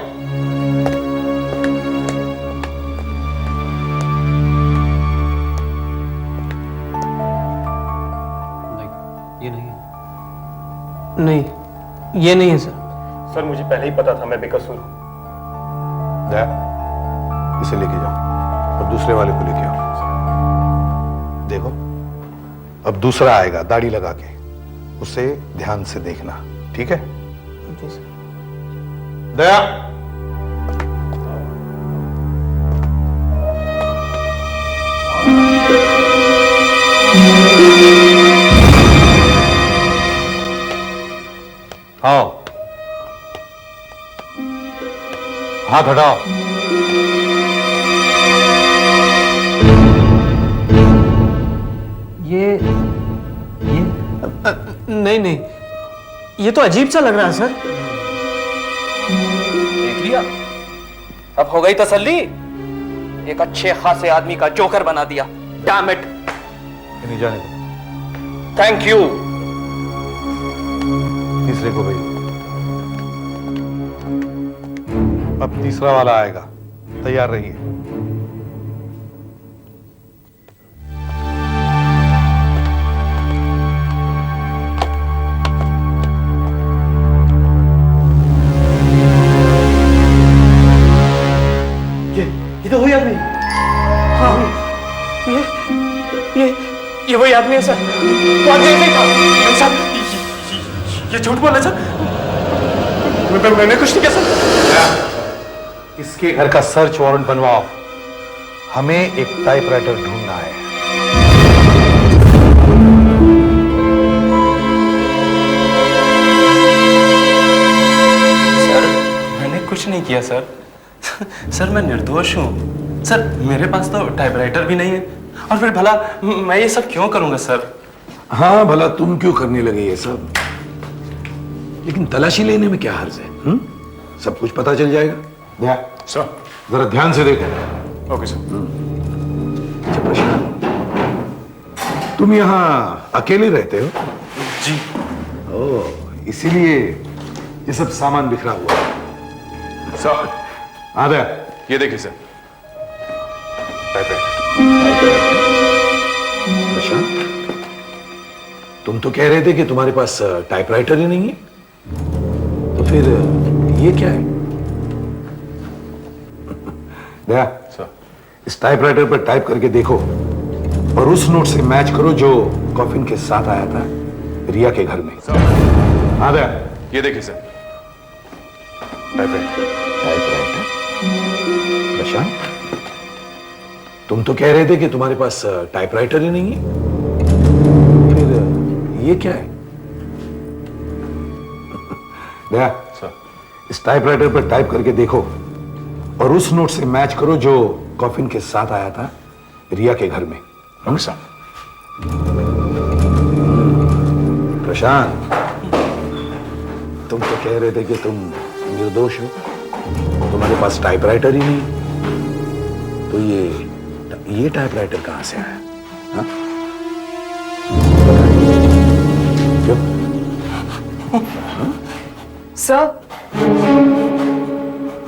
ये नहीं है। नहीं, ये नहीं है सर। सर मुझे पहले ही पता था मैं बेकसूर हूं। दया, इसे लेके जाओ और दूसरे वाले को लेके आओ। देखो, अब दूसरा आएगा दाढ़ी लगा के, उसे ध्यान से देखना, ठीक है? दया, आओ, हाथ हटाओ। नहीं, ये तो अजीब सा लग रहा है सर। देख लिया, अब हो गई तसल्ली। एक अच्छे खासे आदमी का जोकर बना दिया। Damn it. नहीं जाने दो। Thank you. तीसरे को भाई, अब तीसरा वाला आएगा, तैयार रहिए। ये तो वही आदमी। हाँ, ये वही आदमी है सर। वो आदमी ऐसे ही था। नहीं सर, ये झूठ बोला सर। मैंने कुछ नहीं किया सर। इसके घर का सर्च वारंट बनवाओ, हमें एक टाइपराइटर ढूंढना है। सर मैंने कुछ नहीं किया सर। सर मैं निर्दोष हूँ सर। मेरे पास तो टाइपराइटर भी नहीं है, और फिर भला मैं ये सब क्यों करूंगा सर? हाँ, भला तुम क्यों करने लगे ये सब? लेकिन तलाशी लेने में क्या हर्ज है? सब कुछ पता चल जाएगा। सर, जरा ध्यान से देखो। Okay sir. अच्छा प्रशांत, तुम यहाँ अकेले रहते हो? जी। ओह, इसीलिए ये सब सामान बिखरा हुआ है। सर, आधा ये देखिए सर, टाइपराइटर। प्रशांत, तुम तो कह रहे थे कि तुम्हारे पास टाइपराइटर ही नहीं है, तो फिर ये क्या है? दया, इस टाइपराइटर पर टाइप करके देखो और उस नोट से मैच करो जो कॉफिन के साथ आया था रिया के घर में। हाँ दया, ये देखिए सर, टाइपराइटर। प्रशांत, तुम तो कह रहे थे कि तुम्हारे पास टाइपराइटर ही नहीं है, फिर ये क्या है? दया, इस टाइपराइटर पर टाइप करके देखो और उस नोट से मैच करो जो कॉफिन के साथ आया था रिया के घर में। प्रशांत, तुम तो कह रहे थे कि तुम निर्दोष हो, तुम्हारे पास टाइपराइटर ही नहीं, तो ये टाइपराइटर कहां से आया? हाँ? क्यों? सर,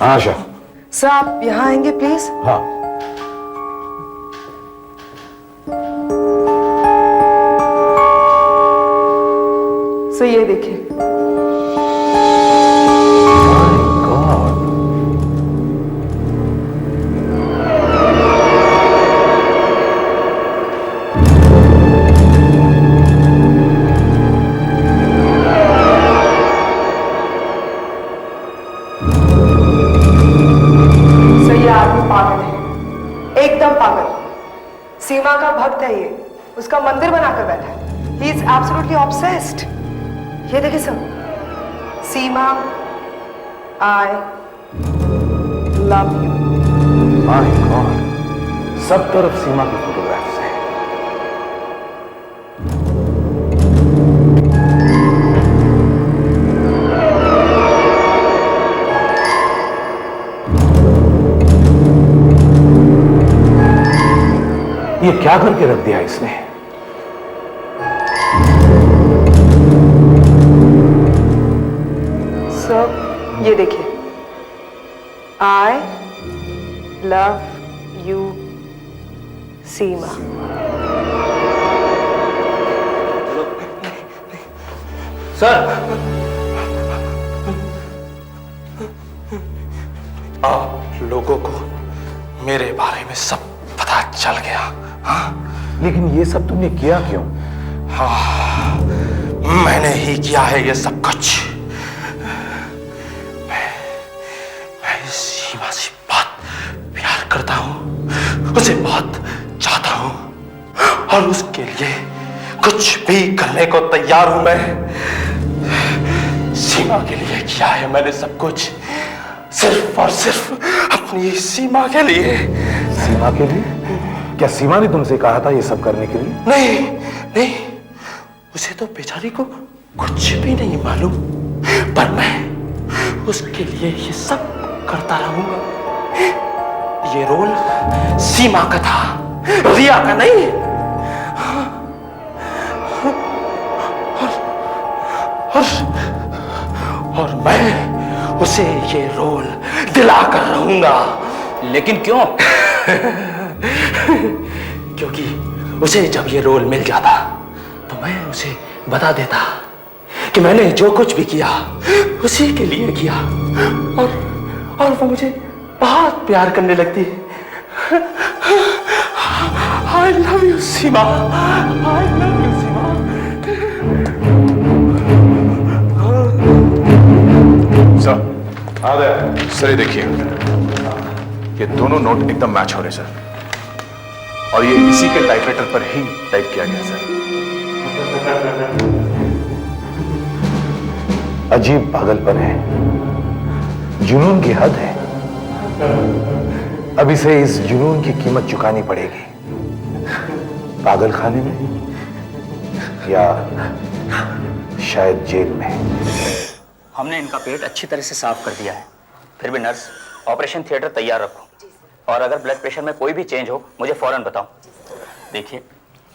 आशा, सर आप यहाँ आएंगे प्लीज? हाँ। सर ये देखिए। सीमा का भक्त है ये, उसका मंदिर बनाकर बैठा है। He is absolutely obsessed. ये देखिए sir, Seema, I love you. My God, सब तरफ सीमा की फोटोग्राफ्स हैं। ये क्या करके रख दिया इसने? सर ये देखिए, I love you Seema. Sir, आप लोगों को मेरे बारे में सब पता चल गया। हाँ? लेकिन ये सब तुमने किया क्यों? हाँ, मैंने ही किया है ये सब कुछ। मैं सीमा से बहुत प्यार करता हूँ, उसे बहुत चाहता हूँ और उसके लिए कुछ भी करने को तैयार हूं मैं। सीमा के लिए किया है मैंने सब कुछ, सिर्फ और सिर्फ अपनी सीमा के लिए। सीमा के लिए? क्या सीमा ने तुमसे कहा था ये सब करने के लिए? नहीं नहीं, उसे तो बेचारी को कुछ भी नहीं मालूम, पर मैं उसके लिए ये सब करता रहूंगा। ये रोल सीमा का था, रिया का नहीं। और मैं उसे ये रोल दिलाकर रहूंगा। लेकिन क्यों? क्योंकि उसे जब ये रोल मिल जाता तो मैं उसे बता देता कि मैंने जो कुछ भी किया उसी के लिए किया, और वो मुझे बहुत प्यार करने लगती। I love you Seema, I love you Seema. Sir, आ गया सर, ये देखिए, ये दोनों नोट एकदम मैच हो रहे सर, और ये इसी के टाइपराइटर पर ही टाइप किया गया सर। अजीब पागलपन है, जुनून की हद है। अब इसे इस जुनून की कीमत चुकानी पड़ेगी, पागल खाने में या शायद जेल में। हमने इनका पेट अच्छी तरह से साफ कर दिया है, फिर भी नर्स ऑपरेशन थिएटर तैयार रखो, और अगर ब्लड प्रेशर में कोई भी चेंज हो मुझे फौरन बताओ। देखिए,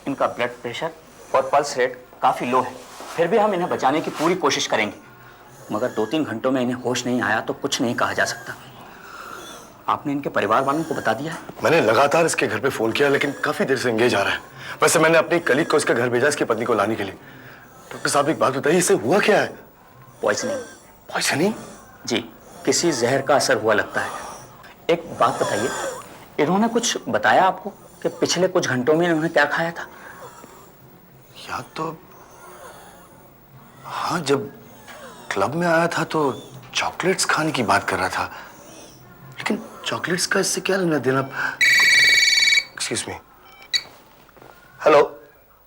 इनका ब्लड प्रेशर और पल्स रेट काफ़ी लो है, फिर भी हम इन्हें बचाने की पूरी कोशिश करेंगे, मगर 2-3 घंटों में इन्हें होश नहीं आया तो कुछ नहीं कहा जा सकता। आपने इनके परिवार वालों को बता दिया है? मैंने लगातार इसके घर पे फोन किया, लेकिन काफी देर से एंगेज आ रहा है। वैसे मैंने अपनी कलीग को इसके घर भेजा इसकी पत्नी को लाने के लिए। डॉक्टर साहब एक बात बताइए, इसे हुआ क्या है? पॉइजनिंग। पॉइजनिंग? जी, किसी जहर का असर हुआ लगता है। एक बात बताइए, इन्होंने कुछ बताया आपको कि पिछले कुछ घंटों में इन्होंने क्या खाया था? याद तो, हाँ, जब क्लब में आया था तो चॉकलेट्स खाने की बात कर रहा था, लेकिन चॉकलेट्स का इससे क्या लेना देना? Excuse me. हेलो,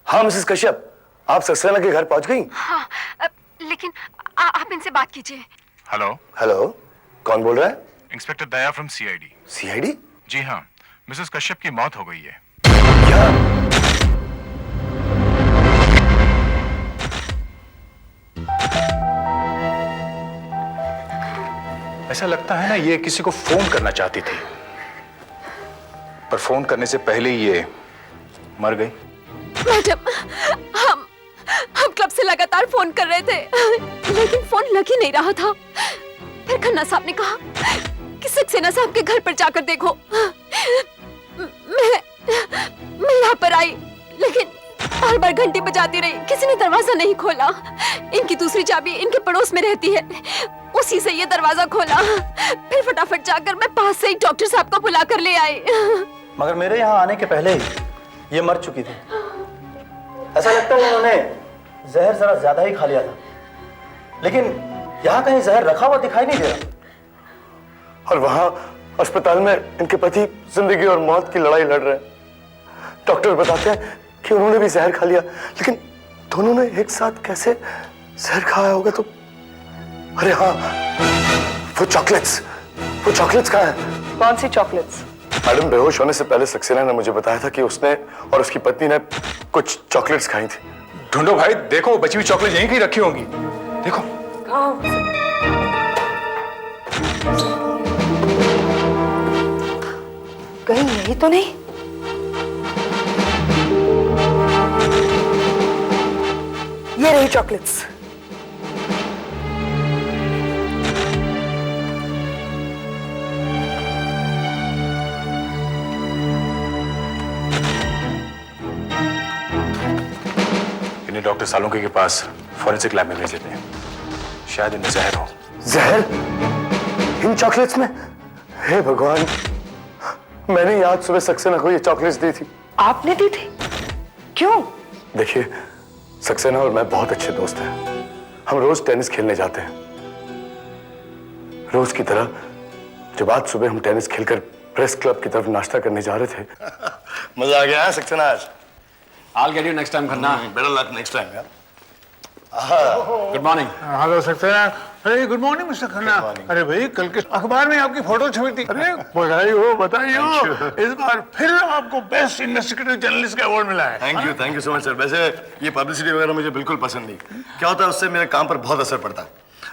हाँ मिसेस कश्यप, आप सक्सेना के घर पहुंच गई? हाँ, लेकिन आप इनसे बात कीजिए। हेलो। हेलो, कौन बोल रहा है? Inspector Daya from CID. CID? जी हाँ, मिसेस कश्यप की मौत हो गई है। क्या? ऐसा लगता है ना ये किसी को फोन करना चाहती थी, पर फोन करने से पहले ही ये मर गई। मैडम, हम क्लब से लगातार फोन कर रहे थे, लेकिन फोन लग ही नहीं रहा था। फिर खन्ना साहब ने कहा कि सक्सेना साहब के घर पर जाकर देखो। मैं यहाँ पर आई, लेकिन बार बार घंटी बजाती रही, किसी ने दरवाजा नहीं खोला। इनकी दूसरी चाबी इनके पड़ोस में रहती है, उसी से ये दरवाजा खोला। फिर फटाफट जाकर मैं पास से ही डॉक्टर साहब को बुला कर ले आई। मगर मेरे यहाँ आने के पहले ही ये मर चुकी थी। ऐसा लगता है उन्होंने जहर जरा ज्यादा ही खा लिया था, लेकिन यहाँ कहीं जहर रखा हुआ दिखाई नहीं दे रहा। और वहां अस्पताल में इनके पति जिंदगी और मौत की लड़ाई लड़ रहे हैं। डॉक्टर बताते हैं कि उन्होंने भी जहर खा लिया, लेकिन दोनों ने एक साथ कैसे जहर खाया होगा? तो अरे हाँ, वो चॉकलेट्स कहाँ हैं? कौन सी चॉकलेट्स? मैडम, बेहोश होने से पहले सक्सेना ने मुझे बताया था कि उसने और उसकी पत्नी ने कुछ चॉकलेट्स खाई थी। ढूंढो भाई, देखो बची हुई चॉकलेट यहीं कहीं रखी होंगी। देखो। कहीं यही तो नहीं? ये रही चॉकलेट्स। इन्हें डॉक्टर सालुंके के पास फॉरेंसिक लैब में भेज देते हैं, शायद इनमें जहर हो। जहर इन चॉकलेट्स में? हे भगवान, मैंने ही आज सुबह सक्सेना को ये चॉकलेट्स दी थी। आपने दी थी? क्यों? देखिए, सक्सेना और मैं बहुत अच्छे दोस्त हैं। हम रोज टेनिस खेलने जाते हैं। रोज की तरह जब आज सुबह हम टेनिस खेलकर प्रेस क्लब की तरफ नाश्ता करने जा रहे थे। मजा आ गया है सक्सेना आज? I'll get you next time, Khanna. Better luck next time, यार। Good morning. हेलो सक्सेना। अरे गुड मॉर्निंग मिस्टर खन्ना। अरे भाई, कल के अखबार में आपकी फोटो छपी थी। अरे बधाई हो। इस बार फिर आपको बेस्ट इन्वेस्टिगेटिव जर्नलिस्ट का अवार्ड मिला है। Thank you so much sir. वैसे ये पब्लिसिटी वगैरह मुझे बिल्कुल पसंद नहीं। क्या होता है, उससे मेरे काम पर बहुत असर पड़ता है।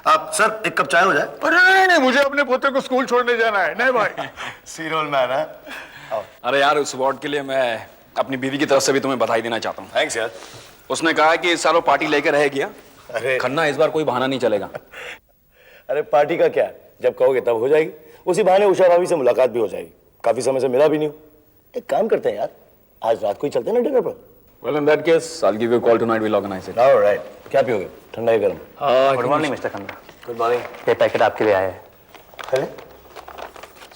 आप सर, एक कप चाय हो जाए? अरे नहीं, मुझे अपने पोते को स्कूल छोड़ने जाना है। नहीं भाई। सीरोल मैन है। अरे यार, उस अवार्ड के लिए मैं अपनी बीवी की तरफ से भी तुम्हें बधाई देना चाहता हूँ। थैंक्स यार। उसने कहा कि इस साल वो पार्टी लेकर रह गया। अरे खन्ना, इस बार कोई बहाना नहीं चलेगा। अरे पार्टी का क्या, जब कहोगे तब हो जाएगी। उसी बहाने उषा भाभी से मुलाकात भी हो जाएगी। काफी समय से मिला भी नहीं हूँ। एक काम करते हैं यार, आज रात को ही चलते हैं ना डिनर पर। Well, in that case, I'll give you a call tonight. We'll organize it. All right. क्या पियोगे, ठंडा या गर्म? Good morning mister Khanna. Good morning. ये पैकेट आपके लिए आया है। अरे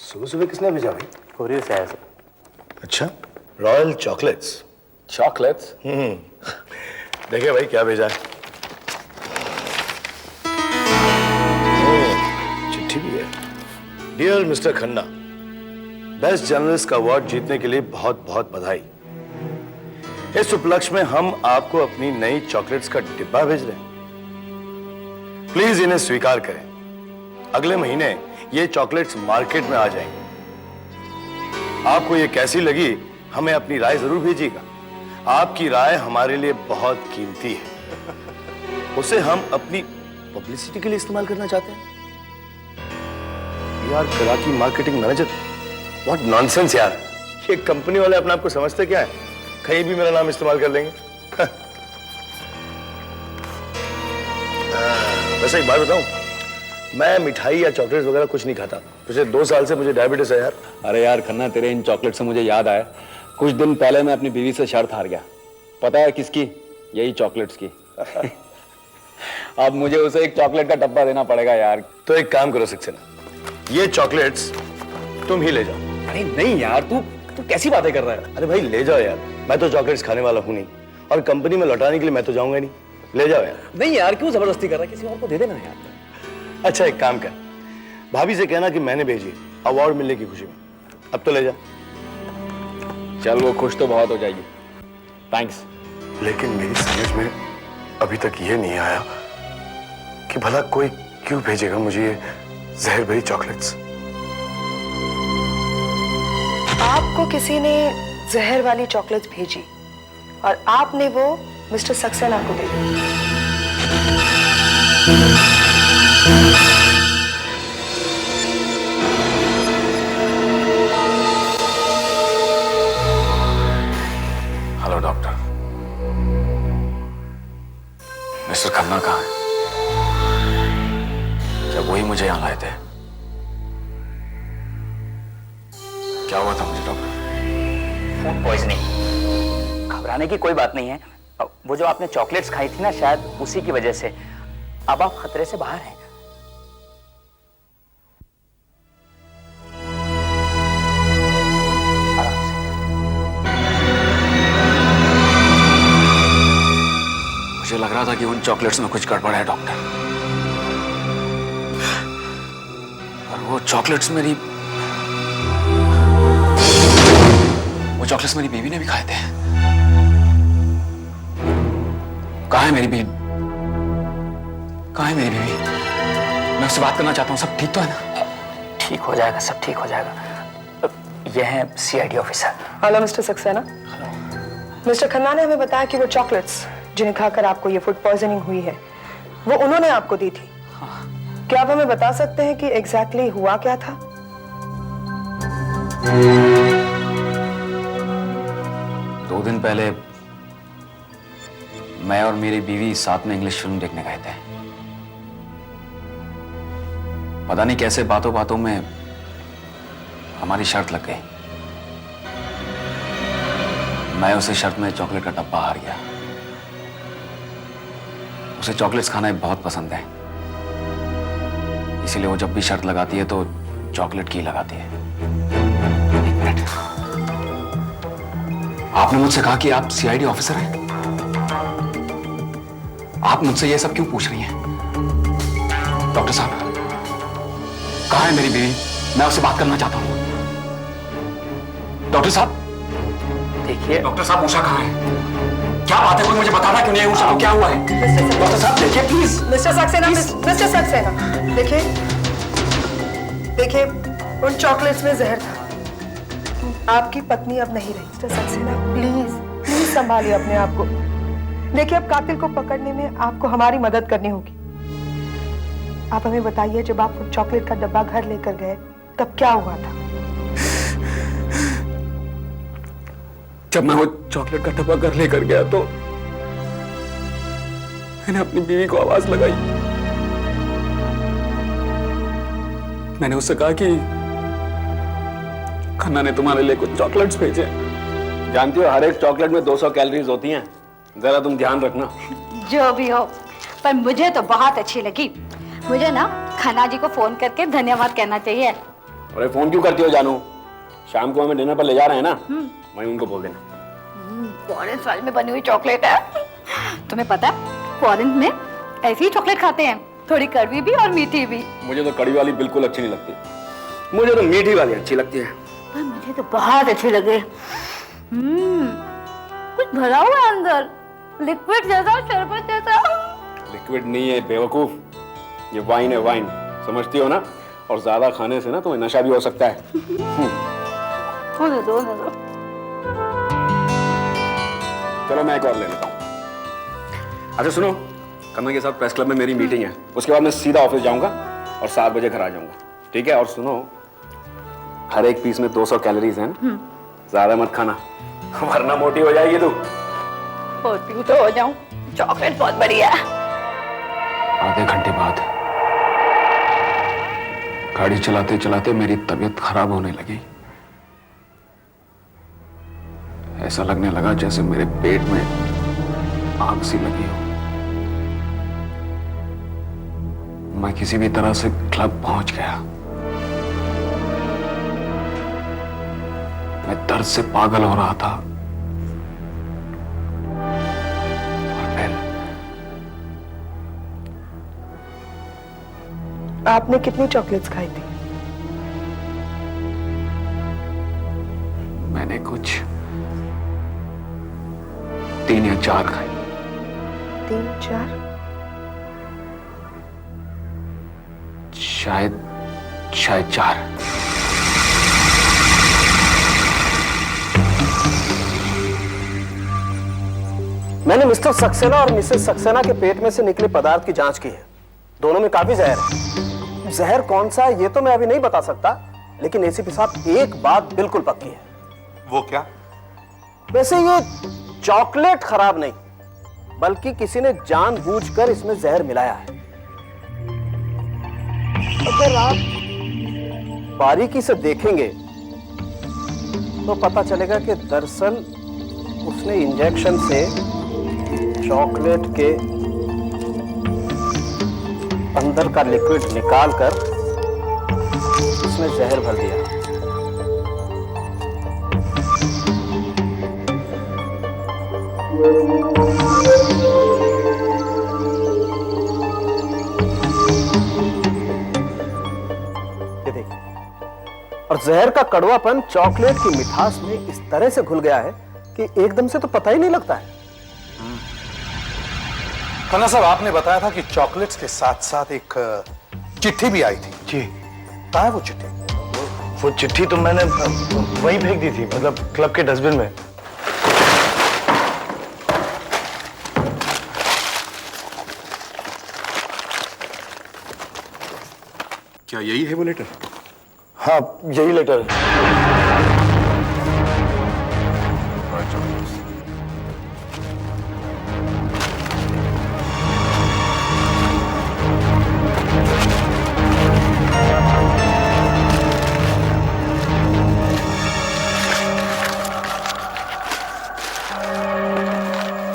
सुबह सुबह किसने भेजा भाई? कोरियर से आया सर। अच्छा, रॉयल चॉकलेट्स। चॉकलेट्स? देखिए भाई क्या भेजा है। चिट्ठी भी है। Dear mister Khanna, best journalist का अवार्ड जीतने के लिए बहुत बहुत बधाई। इस उपलक्ष्य में हम आपको अपनी नई चॉकलेट्स का डिब्बा भेज रहे हैं। प्लीज इन्हें स्वीकार करें। अगले महीने ये चॉकलेट्स मार्केट में आ जाएंगे। आपको ये कैसी लगी, हमें अपनी राय जरूर भेजिएगा। आपकी राय हमारे लिए बहुत कीमती है। उसे हम अपनी पब्लिसिटी के लिए इस्तेमाल करना चाहते हैं। यार, कराकी मार्केटिंग मैनेजर, व्हाट नॉनसेंस यार। ये कंपनी वाले अपने आप को समझते क्या है, कहीं भी मेरा नाम इस्तेमाल कर लेंगे। वैसे एक बात बताऊं, मैं मिठाई या चॉकलेट वगैरह कुछ नहीं खाता। पिछले 2 साल से मुझे डायबिटीज है यार। अरे यार खन्ना, तेरे इन चॉकलेट से मुझे याद आया, कुछ दिन पहले मैं अपनी बीवी से शर्त हार गया। पता है किसकी? यही चॉकलेट्स की। अब मुझे उसे एक चॉकलेट का डब्बा देना पड़ेगा यार। तो एक काम करो सक्सेना, ये चॉकलेट्स तुम ही ले जाओ। अरे नहीं यार, तू कैसी बातें कर रहा है? अरे भाई ले जाओ यार, मैं तो चॉकलेट्स खाने वाला हूँ नहीं, और कंपनी में लौटाने के लिए मैं तो जाऊंगा नहीं। ले जाओ यार। नहीं यार, क्यों जबरदस्ती कर रहा है? किसी और को दे देना यार। अच्छा एक काम कर, भाभी से कहना कि मैंने भेजी, अवार्ड मिलने की खुशी में। अब तो ले जा। चल, वो खुश तो बहुत हो जाएगी। थैंक्स। लेकिन मेरी समझ में अभी तक ये नहीं आया कि भला कोई क्यों भेजेगा मुझे ये जहर भरी चॉकलेट्स। आपको किसी ने जहर वाली चॉकलेट्स भेजी और आपने वो मिस्टर सक्सेना को दे दी। हेलो डॉक्टर, मिस्टर खन्ना कहाँ है? क्या वही मुझे यहाँ लाए थे? क्या हुआ था मुझे डॉक्टर? Food poisoning. घबराने की कोई बात नहीं है। वो जो आपने चॉकलेट्स खाई थी ना, शायद उसी की वजह से अब आप खतरे से बाहर हैं। आराम से। मुझे लग रहा था कि उन चॉकलेट्स में कुछ गड़बड़ है डॉक्टर, और वो चॉकलेट्स मेरी बीवी ने भी खाए थे। कहाँ है मेरी बीवी? कहाँ है मेरी बीवी? मैं उससे बात करना चाहता हूँ। सब ठीक तो है ना? ठीक हो जाएगा, सब ठीक हो जाएगा। यह है CID officer. Hello mister Saxena. Mister Khanna ने हमें बताया कि वो चॉकलेट्स जिन्हें खाकर आपको ये फूड पॉइजनिंग हुई है, वो उन्होंने आपको दी थी। क्या आप हमें बता सकते हैं कि एग्जैक्टली हुआ क्या था? 2 दिन पहले मैं और मेरी बीवी साथ में इंग्लिश फिल्म देखने गए थे। पता नहीं कैसे बातों बातों में हमारी शर्त लग गई। मैं उसे शर्त में चॉकलेट का डब्बा हार गया। उसे चॉकलेट्स खाना बहुत पसंद है, इसीलिए वो जब भी शर्त लगाती है तो चॉकलेट की लगाती है। एक मिनट, आपने मुझसे कहा कि आप सीआईडी ऑफिसर हैं? आप मुझसे ये सब क्यों पूछ रही हैं? डॉक्टर साहब, कहाँ है मेरी बीवी? मैं उससे बात करना चाहता हूँ। डॉक्टर साहब, देखिए। डॉक्टर साहब, उषा कहाँ है? क्या बात है? कोई मुझे बताना क्यों नहीं है? उषा को क्या हुआ है? डॉक्टर साहब देखिए please. Mister Saxena, mister Saxena, देखिए उन चॉकलेट्स में जहर था। आपकी पत्नी अब नहीं रही। मिस्टर सक्सेना, प्लीज संभालिए अपने आप को। देखिए, अब कातिल को पकड़ने में आपको हमारी मदद करनी होगी। आप हमें बताइए, जब आप वो चॉकलेट का डब्बा घर लेकर गए तब क्या हुआ था? जब मैं वो चॉकलेट का डब्बा घर लेकर गया तो मैंने अपनी बीवी को आवाज लगाई। मैंने उससे कहा कि खन्ना ने तुम्हारे लिए कुछ चॉकलेट्स भेजे। जानती हो, हर एक चॉकलेट में 200 कैलोरीज होती हैं, जरा तुम ध्यान रखना। जो भी हो, पर मुझे तो बहुत अच्छी लगी। मुझे ना खन्ना जी को फोन करके धन्यवाद कहना चाहिए। अरे फोन क्यों करती हो जानू? शाम को हमें डिनर पर ले जा रहे हैं ना, वहीं उनको बोल देना। फॉरेन स्टाइल में बनी हुई चॉकलेट है। तुम्हें पता है, फॉरेन में ऐसी ही चॉकलेट खाते हैं, थोड़ी कड़वी भी और मीठी भी। मुझे तो कड़ी वाली बिल्कुल अच्छी नहीं लगती, मुझे तो मीठी वाली अच्छी लगती है। पर मुझे तो बहुत अच्छी लगे। कुछ भरा हुआ है अंदर, लिक्विड जैसा, शरबत जैसा। लिक्विड नहीं है बेवकूफ, ये वाइन है, वाइन। समझती हो ना? और ज्यादा खाने से ना तुम्हें नशा भी हो सकता है। होने दो। चलो मैं एक और ले लेता हूँ। अच्छा सुनो, खन्ना के साथ प्रेस क्लब में मेरी मीटिंग है, उसके बाद मैं सीधा ऑफिस जाऊंगा और 7 बजे घर आ जाऊंगा, ठीक है? और सुनो, हर एक पीस में 200 कैलोरीज हैं, ज्यादा मत खाना वरना मोटी हो जाएगी तू। मोटी तो हो जाऊं, चॉकलेट बहुत बढ़िया है। आधे घंटे बाद गाड़ी चलाते चलाते मेरी तबीयत खराब होने लगी। ऐसा लगने लगा जैसे मेरे पेट में आग सी लगी हो। मैं किसी भी तरह से क्लब पहुंच गया। मैं दर्द से पागल हो रहा था। और फिर आपने कितनी चॉकलेट्स खाई थी? मैंने कुछ 3 या 4 खाई। 3-4? शायद 4। मैंने मिस्टर सक्सेना और मिसेस सक्सेना के पेट में से निकले पदार्थ की जांच की है। दोनों में काफी जहर है। जहर कौन सा है ये तो मैं अभी नहीं बता सकता, लेकिन एसीपी साहब एक बात बिल्कुल पक्की है। वो क्या? वैसे ये चॉकलेट खराब नहीं, बल्कि किसी ने जानबूझकर इसमें जहर मिलाया है। अगर आप बारीकी से देखेंगे तो पता चलेगा कि दरअसल उसने इंजेक्शन से चॉकलेट के अंदर का लिक्विड निकालकर उसमें जहर भर दिया। ये देखिए, और जहर का कड़वापन चॉकलेट की मिठास में इस तरह से घुल गया है कि एकदम से तो पता ही नहीं लगता है। खन्ना साहब, आपने बताया था कि चॉकलेट्स के साथ साथ एक चिट्ठी भी आई थी। जी। कहाँ है वो चिट्ठी? वो चिट्ठी तो मैंने वहीं फेंक दी थी, मतलब क्लब के डस्टबिन में। क्या यही है वो लेटर? हाँ, यही लेटर है।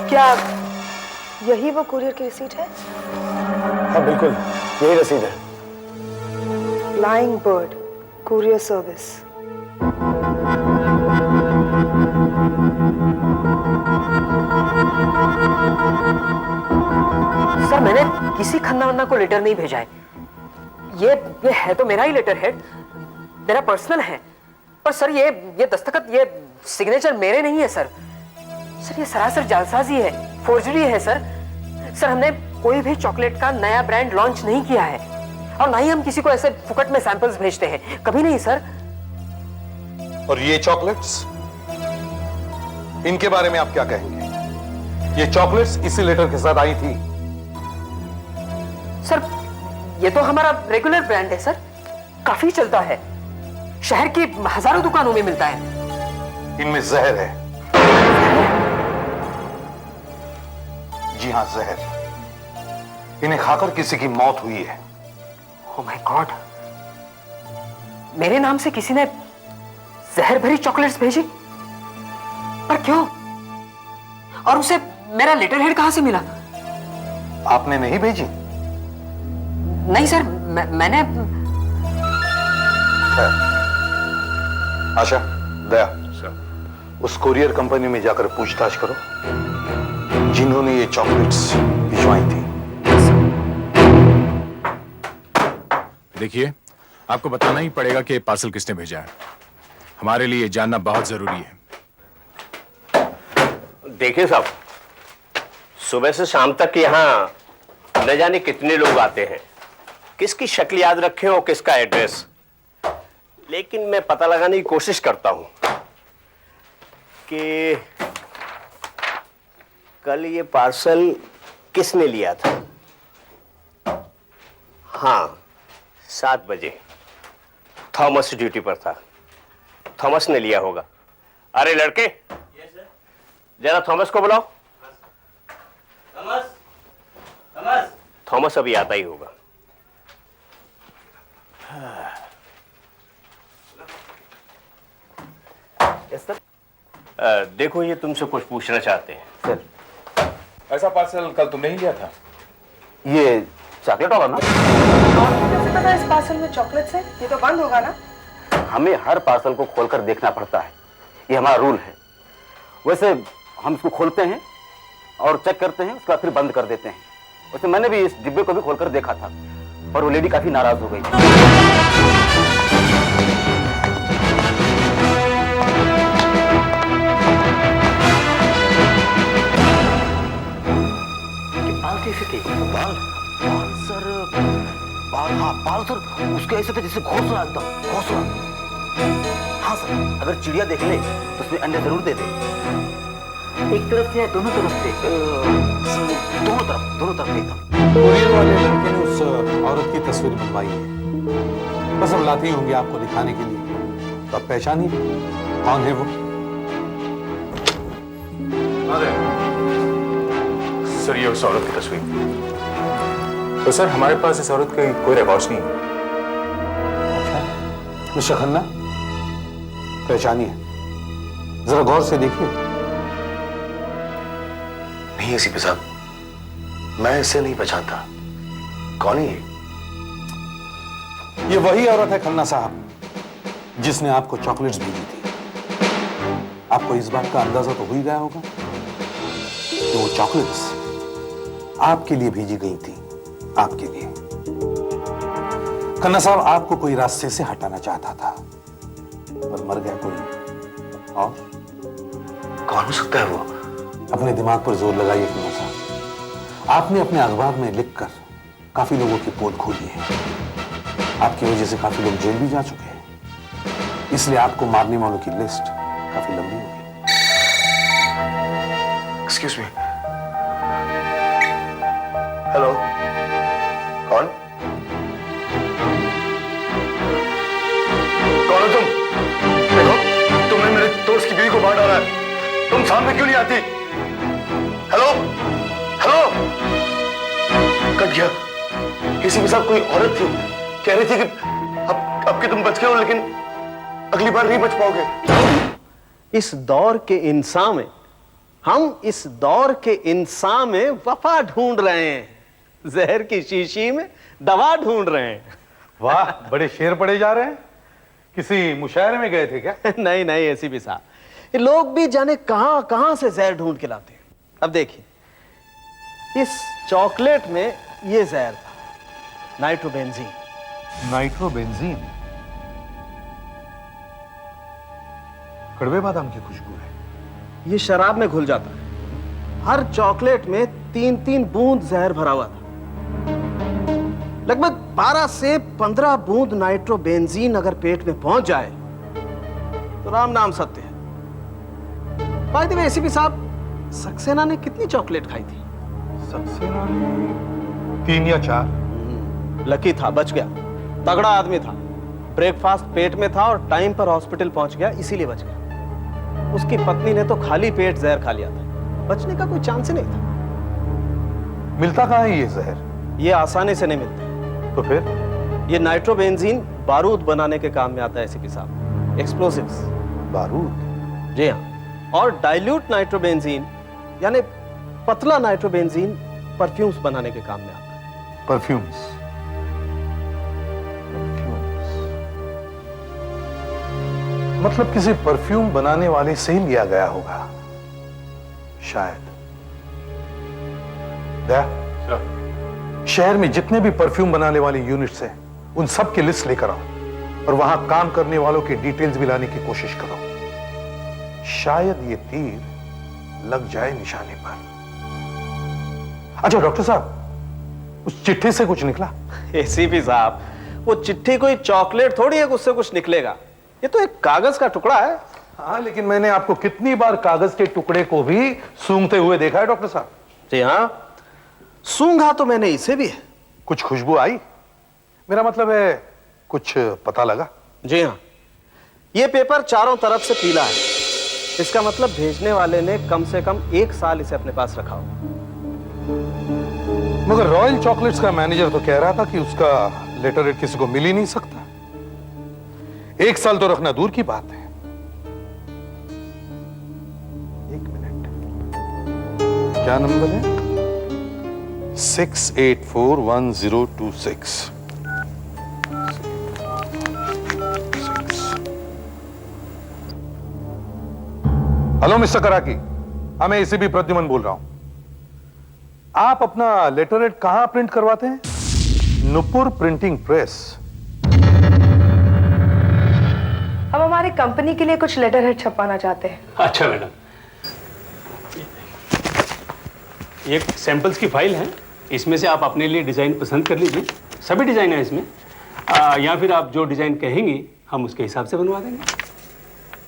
क्या यही वो कुरियर की रिसीट है? हाँ बिल्कुल, यही रसीद है। Flying bird courier service. Sir, मैंने किसी खन्ना वन्ना को लेटर नहीं भेजा है। ये है तो मेरा ही लेटर हेड, मेरा पर्सनल है। पर सर ये दस्तखत, ये सिग्नेचर मेरे नहीं है सर। सर ये सरासर जालसाजी है, फोर्जरी है सर। सर हमने कोई भी चॉकलेट का नया ब्रांड लॉन्च नहीं किया है, और ना ही हम किसी को ऐसे फुकट में सैंपल्स भेजते हैं, कभी नहीं सर। और ये चॉकलेट्स, इनके बारे में आप क्या कहेंगे? ये चॉकलेट्स इसी लेटर के साथ आई थी। सर ये तो हमारा रेगुलर ब्रांड है सर, काफी चलता है, शहर की हजारों दुकानों में मिलता है। इनमें जहर है। जी हाँ, जहर। इन्हें खाकर किसी की मौत हुई है। ओह माय गॉड, मेरे नाम से किसी ने जहर भरी चॉकलेट्स भेजी? पर क्यों? और उसे मेरा लेटर हेड कहां से मिला? आपने नहीं भेजी? नहीं सर, मैंने। आशा, दया, उस कुरियर कंपनी में जाकर पूछताछ करो जिन्होंने ये चॉकलेट्स भिजवाई थी। देखिए, आपको बताना ही पड़ेगा कि पार्सल किसने भेजा है। हमारे लिए जानना बहुत जरूरी है। देखिए साहब, सुबह से शाम तक यहाँ न जाने कितने लोग आते हैं, किसकी शक्ल याद रखें और किसका एड्रेस, लेकिन मैं पता लगाने की कोशिश करता हूं कि कल ये पार्सल किसने लिया था। हाँ, 7 बजे थॉमस ड्यूटी पर था, थॉमस ने लिया होगा। अरे लड़के, जरा थॉमस को बुलाओ। थॉमस अभी आता ही होगा। देखो ये तुमसे कुछ पूछना चाहते हैं। सर ऐसा पार्सल कल तुमने ही लिया था? ये चॉकलेट होगा ना? कैसे पता इस पार्सल में चॉकलेट्स है? ये तो बंद होगा ना? हमें हर पार्सल को खोलकर देखना पड़ता है, ये हमारा रूल है। वैसे हम इसको खोलते हैं और चेक करते हैं, उसके बाद फिर बंद कर देते हैं। वैसे मैंने भी इस डिब्बे को भी खोलकर देखा था और वो लेडी काफी नाराज हो गई। कैसे थे? बाल सर, बाल सर उसके ऐसे थे जैसे घोंसला, एकदम घोंसला। हाँ सर, अगर चिड़िया देख ले तो उसमें अंडे जरूर दे दे। एक तरफ से या दोनों तरफ से? दोनों तरफ एकदम। कोरियर वाले लड़के ने उस औरत की तस्वीर बनवाई है, बस अब लाते ही होंगे आपको दिखाने के लिए, तो आप पहचानिए कौन है वो। सर ये उस औरत की तस्वीर। तो सर हमारे पास इस औरत का कोई रिकॉर्ड्स नहीं है। अच्छा मिस्टर खन्ना, पहचानिए, जरा गौर से देखिए। नहीं एसीपी साहब, मैं इसे नहीं पहचानता। कौन है ये? ये वही औरत है खन्ना साहब जिसने आपको चॉकलेट्स भेजी थी। आपको इस बात का अंदाजा तो हो ही गया होगा कि वो चॉकलेट्स आपके लिए भेजी गई थी, आपके लिए। खन्ना साहब आपको कोई रास्ते से हटाना चाहता था, पर मर गया कोई और। कौन हो सकता है वो? अपने दिमाग पर जोर लगाइए खन्ना साहब। आपने अपने अखबार में लिखकर काफी लोगों की पोल खोली है। आपकी वजह से काफी लोग जेल भी जा चुके हैं, इसलिए आपको मारने वालों की लिस्ट काफी लंबी होगी। Excuse me. हेलो, कौन? कौन हो तुम? देखो, तुमने मेरे दोस्त की बीवी को मार डाला है। तुम सामने क्यों नहीं आती? Hello, hello. कट गया। किसी के साथ कोई औरत थी, कह रही थी कि अब कि तुम बच गए हो, लेकिन अगली बार नहीं बच पाओगे। इस दौर के इंसान में, हम इस दौर के इंसान में वफा ढूंढ रहे हैं, जहर की शीशी में दवा ढूंढ रहे हैं। वाह, बड़े शेर पड़े जा रहे हैं। किसी मुशायरे में गए थे क्या? नहीं नहीं एसीपी साहब, ये लोग भी जाने कहां कहां से जहर ढूंढ के लाते हैं। अब देखिए, इस चॉकलेट में ये जहर था, नाइट्रोबेंजीन। नाइट्रोबेंजीन? कड़वे बादाम की खुशबू है। ये शराब में घुल जाता है। हर चॉकलेट में 3-3 बूंद जहर भरा हुआ था। लगभग 12 से 15 बूंद नाइट्रोबेंजीन अगर पेट में पहुंच जाए तो राम नाम सत्य है। बाय द वे एसीपी साहब, सक्सेना ने कितनी चॉकलेट खाई थी? सक्सेना ने 3 या 4। लकी था, बच गया। तगड़ा आदमी था, ब्रेकफास्ट पेट में था और टाइम पर हॉस्पिटल पहुंच गया, इसीलिए बच गया। उसकी पत्नी ने तो खाली पेट जहर खा लिया था, बचने का कोई चांस ही नहीं था। मिलता कहाँ है ये जहर? ये आसानी से नहीं मिलता। तो फिर? ये नाइट्रोबेंजीन बारूद बनाने के काम में आता है एसीपी साहब, एक्सप्लोसिव्स। बारूद? जी हाँ। और डाइल्यूट नाइट्रोबेंजीन यानी पतला नाइट्रोबेंजीन परफ्यूम्स बनाने के काम में आता है। परफ्यूम्स? मतलब किसी परफ्यूम बनाने वाले से ही लिया गया होगा शायद। शहर में जितने भी परफ्यूम बनाने वाले यूनिट्स हैं, उन सब की लिस्ट लेकर आओ और वहां काम करने वालों की डिटेल्स भी लाने की कोशिश करो। शायद ये तीर लग जाए निशाने पर। अच्छा डॉक्टर साहब, उस चिट्ठी से कुछ निकला? एसीपी साहब, वो चिट्ठी कोई चॉकलेट थोड़ी है, उससे कुछ निकलेगा। ये तो एक कागज का टुकड़ा है। हाँ, लेकिन मैंने आपको कितनी बार कागज के टुकड़े को भी सूंघते हुए देखा है डॉक्टर साहब। जी हाँ, सूंघा तो मैंने इसे भी है। कुछ खुशबू आई? मेरा मतलब है कुछ पता लगा? जी हाँ, ये पेपर चारों तरफ से पीला है। इसका मतलब भेजने वाले ने कम से कम 1 साल इसे अपने पास रखा हो। मगर रॉयल चॉकलेट्स का मैनेजर तो कह रहा था कि उसका लेटर किसी को मिल ही नहीं सकता। 1 साल तो रखना दूर की बात है। 1 मिनट, क्या नंबर है? 6841026। हेलो मिस्टर कराकी, हाँ मैं इसे भी प्रद्युमन बोल रहा हूं। आप अपना लेटर हेड कहां प्रिंट करवाते हैं? Nupur printing press. हम हमारी कंपनी के लिए कुछ लेटर हेड छपवाना चाहते हैं। अच्छा मैडम, ये सैंपल्स की फाइल है, इसमें से आप अपने लिए डिजाइन पसंद कर लीजिए। सभी डिजाइन है इसमें, या फिर आप जो डिजाइन कहेंगी हम उसके हिसाब से बनवा देंगे।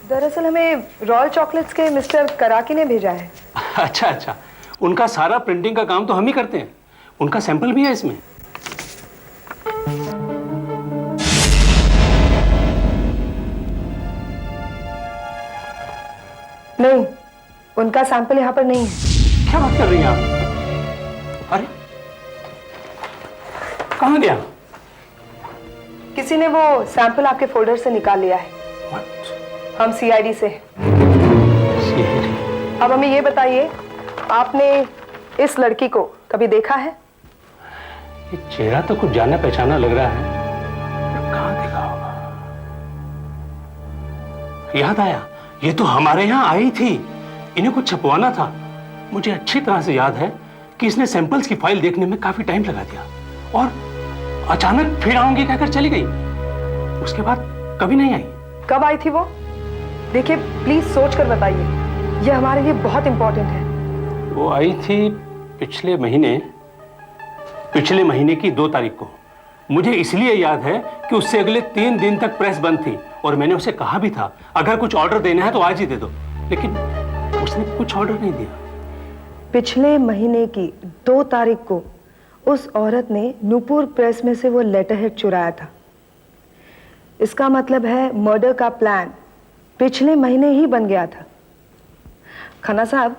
दरअसल हमें रॉयल चॉकलेट्स के मिस्टर कराकी ने भेजा है। अच्छा अच्छा, उनका सारा प्रिंटिंग का काम तो हम ही करते हैं, उनका सैंपल भी है इसमें। नहीं, उनका सैंपल यहाँ पर नहीं है। क्या बात कर रही हैं आप? अरे कहाँ गया? किसी ने वो सैंपल आपके फोल्डर से निकाल लिया है। हम सीआईडी से। अब हमें ये बताइए, आपने इस लड़की को कभी देखा है? ये चेहरा तो कुछ जाना पहचाना लग रहा है, कहाँ देखा होगा? याद आया, ये तो हमारे यहाँ आई थी, इन्हें कुछ छपवाना था। मुझे अच्छी तरह से याद है कि इसने सैंपल्स की फाइल देखने में काफी टाइम लगा दिया और अचानक फिर आऊंगी कहकर चली गई। उसके बाद कभी नहीं आई। कब आई थी वो? देखिए प्लीज सोच कर बताइए, ये हमारे लिए बहुत इंपॉर्टेंट है। वो आई थी पिछले महीने की 2 तारीख को। मुझे इसलिए याद है कि उससे अगले 3 दिन तक प्रेस बंद थी और मैंने उसे कहा भी था अगर कुछ ऑर्डर देना है तो आज ही दे दो, लेकिन उसने कुछ ऑर्डर नहीं दिया। पिछले महीने की 2 तारीख को उस औरत ने नूपुर प्रेस में से वो लेटर हेड चुराया था। इसका मतलब है मर्डर का प्लान पिछले महीने ही बन गया था। खन्ना साहब,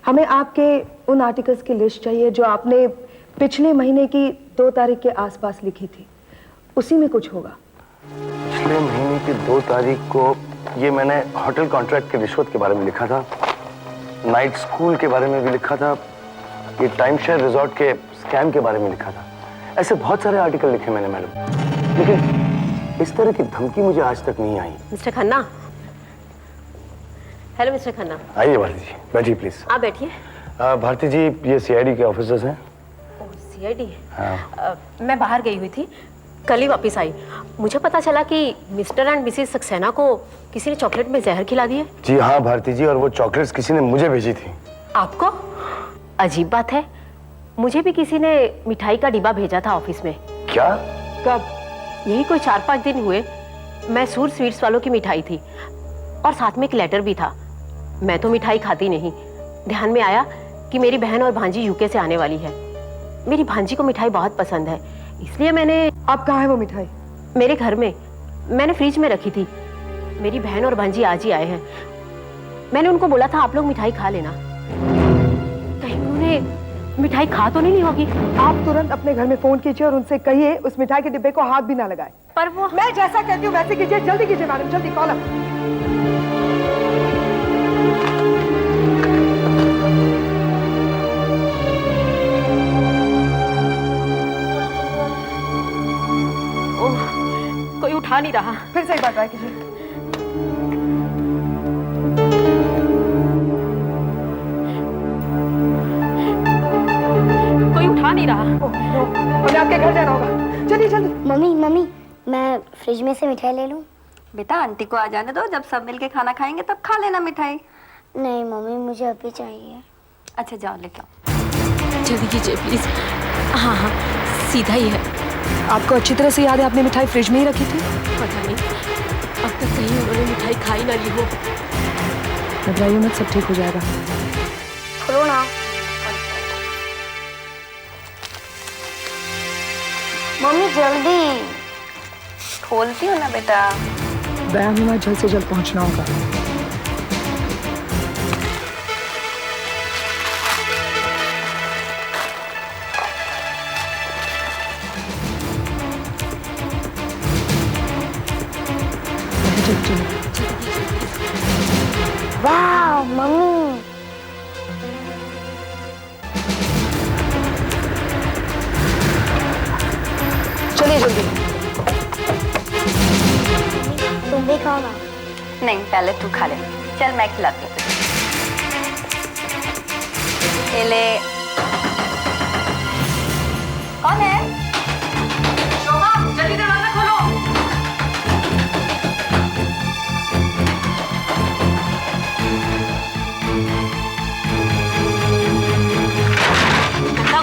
हमें आपके उन आर्टिकल्स की लिस्ट चाहिए जो आपने पिछले महीने की 2 तारीख के आसपास लिखी थी। उसी में कुछ होगा। पिछले महीने की 2 तारीख को ये मैंने होटल कॉन्ट्रैक्ट की रिश्वत के बारे में लिखा था, नाइट स्कूल के बारे में भी लिखा था, ये टाइम शेयर रिजॉर्ट के स्कैम के बारे में लिखा था। ऐसे बहुत सारे आर्टिकल लिखे मैंने मैडम, लेकिन इस तरह की धमकी मुझे आज तक नहीं आई। Mr Khanna. Hello Mr Khanna. आइए भारती जी, बैठिए प्लीज। आप बैठिए। भारती जी, ये सीआईडी के ऑफिसर्स हैं। सीआईडी? हाँ। मैं बाहर गई हुई थी, कल ही वापस आई। मुझे पता चला कि मिस्टर एंड मिसेस सक्सेना को किसी ने चॉकलेट में जहर खिला दिया। जी हाँ भारती जी, और वो चॉकलेट्स किसी ने मुझे भेजी थी। आपको? अजीब बात है, मुझे भी किसी ने मिठाई का डिब्बा भेजा था ऑफिस में। क्या? कब? यही कोई 4-5 दिन हुए। मैसूर स्वीट्स वालों की मिठाई थी और साथ में एक लेटर भी था। मैं तो मिठाई खाती नहीं, ध्यान में आया कि मेरी बहन और भांजी यूके से आने वाली है। मेरी भांजी को मिठाई बहुत पसंद है, इसलिए मैंने। अब कहाँ है वो मिठाई? मेरे घर में, मैंने फ्रिज में रखी थी। मेरी बहन और भांजी आज ही आए हैं। मैंने उनको बोला था आप लोग मिठाई खा लेना। कहीं उन्होंने मिठाई खा तो नहीं होगी? आप तुरंत अपने घर में फोन कीजिए और उनसे कहिए उस मिठाई के डिब्बे को हाथ भी ना लगाए। पर वो मैं जैसा कहती हूँ वैसे कीजिए, जल्दी कीजिए मैडम, जल्दी कॉल अप। कोई उठा नहीं रहा। फिर से एक बार ट्राई कीजिए। कोई उठा नहीं रहा। हमें आपके घर जाना होगा, जल्दी जल्दी। मम्मी, मैं फ्रिज में से मिठाई ले लूं? बेटा आंटी को आ जाने दो, जब सब मिलके खाना खाएंगे तब खा लेना मिठाई। नहीं मम्मी, मुझे अभी चाहिए। अच्छा जाओ लेके आओ। जल्दी कीजिए प्लीज। हाँ हाँ, सीधा ही है। आपको अच्छी तरह से याद है आपने मिठाई फ्रिज में ही रखी थी? पता नहीं, अब तक कहीं उन्होंने मिठाई खाई ना ली हो। घबराइए मत, सब ठीक हो जाएगा। खोलो ना। मम्मी जल्दी। खोलती हो ना बेटा। बयान में जल्द से जल्द पहुंचना होगा। चलिए जल्दी। तुम भी खाओ ना। नहीं, पहले तू खा ले। चल मैं खिलाती हूँ तुझे। ले। कौन है? शोभा, जल्दी दरवाजा खोलो।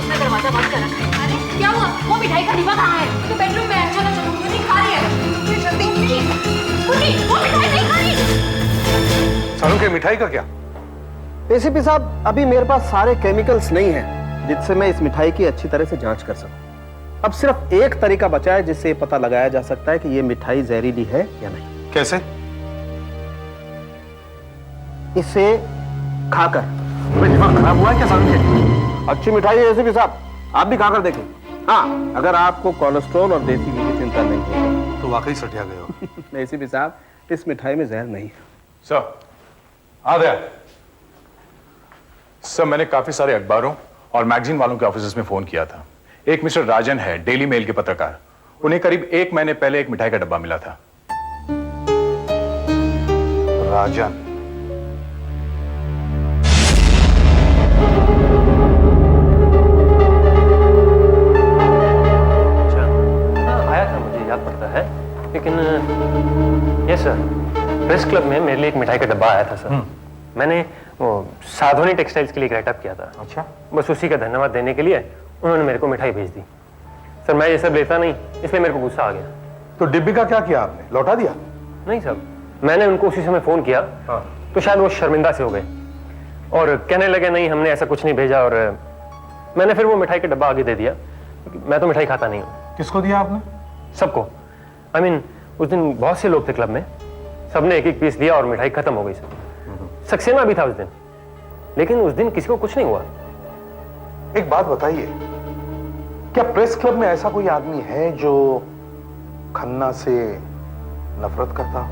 उसने दरवाजा बंद कर रखा है। अरे क्या हुआ? वो मिठाई का डिब्बा कहाँ है? तो बेडरूम में है। चलो चलो, मुझे खा रही है। जल्दी वो मिठाई नहीं खा रही। सारों के मिठाई का क्या? एसीपी साहब, अभी मेरे पास सारे केमिकल्स नहीं हैं जिससे मैं इस मिठाई की अच्छी तरह से जांच कर सकूं। अब सिर्फ एक तरीका बचा है जिससे पता लगाया जा सकता है कि ये मिठाई जहरीली है या नहीं। कैसे? इसे खाकर। दिमाग खराब हुआ है क्या सारों के? अच्छी मिठाई है एसीपी साहब, आप भी खाकर देखें। हाँ, अगर आपको कोलेस्ट्रॉल और देसी घी की चिंता नहीं है तो वाकई सटिया गए हो। एसीपी साहब, इस मिठाई में जहर नहीं है। सर, आ गया। सर, मैंने काफी सारे अखबारों और मैगजीन वालों के ऑफिस में फोन किया था। एक मिस्टर राजन है, डेली मेल के पत्रकार। उन्हें करीब 1 महीने पहले एक मिठाई का डब्बा मिला था। राजन? आया था, मुझे याद पड़ता है, लेकिन यस सर, प्रेस क्लब में मेरे लिए एक मिठाई का डब्बा आया था सर। मैंने वो साधोनी टेक्सटाइल्स के लिए एक राइटअप किया था। अच्छा। बस उसी का धन्यवाद देने के लिए उन्होंने मेरे को मिठाई भेज दी। सर, मैं ये सब लेता नहीं, इसलिए मेरे को गुस्सा आ गया। तो डिब्बे का क्या किया आपने? लौटा दिया? नहीं सर, मैंने उनको उसी समय फोन किया। हाँ। तो शायद वो शर्मिंदा से हो गए और कहने लगे नहीं, हमने ऐसा कुछ नहीं भेजा। और मैंने फिर वो मिठाई का डब्बा आगे दे दिया। मैं तो मिठाई खाता नहीं हूँ। किसको दिया आपने? सबको। I mean, उस दिन बहुत से लोग थे क्लब में, सबने एक एक पीस लिया और मिठाई खत्म हो गई सर। सक्सेना भी था उस दिन, लेकिन उस दिन किसी को कुछ नहीं हुआ। एक बात बताइए, क्या प्रेस क्लब में ऐसा कोई आदमी है जो खन्ना से नफरत करता?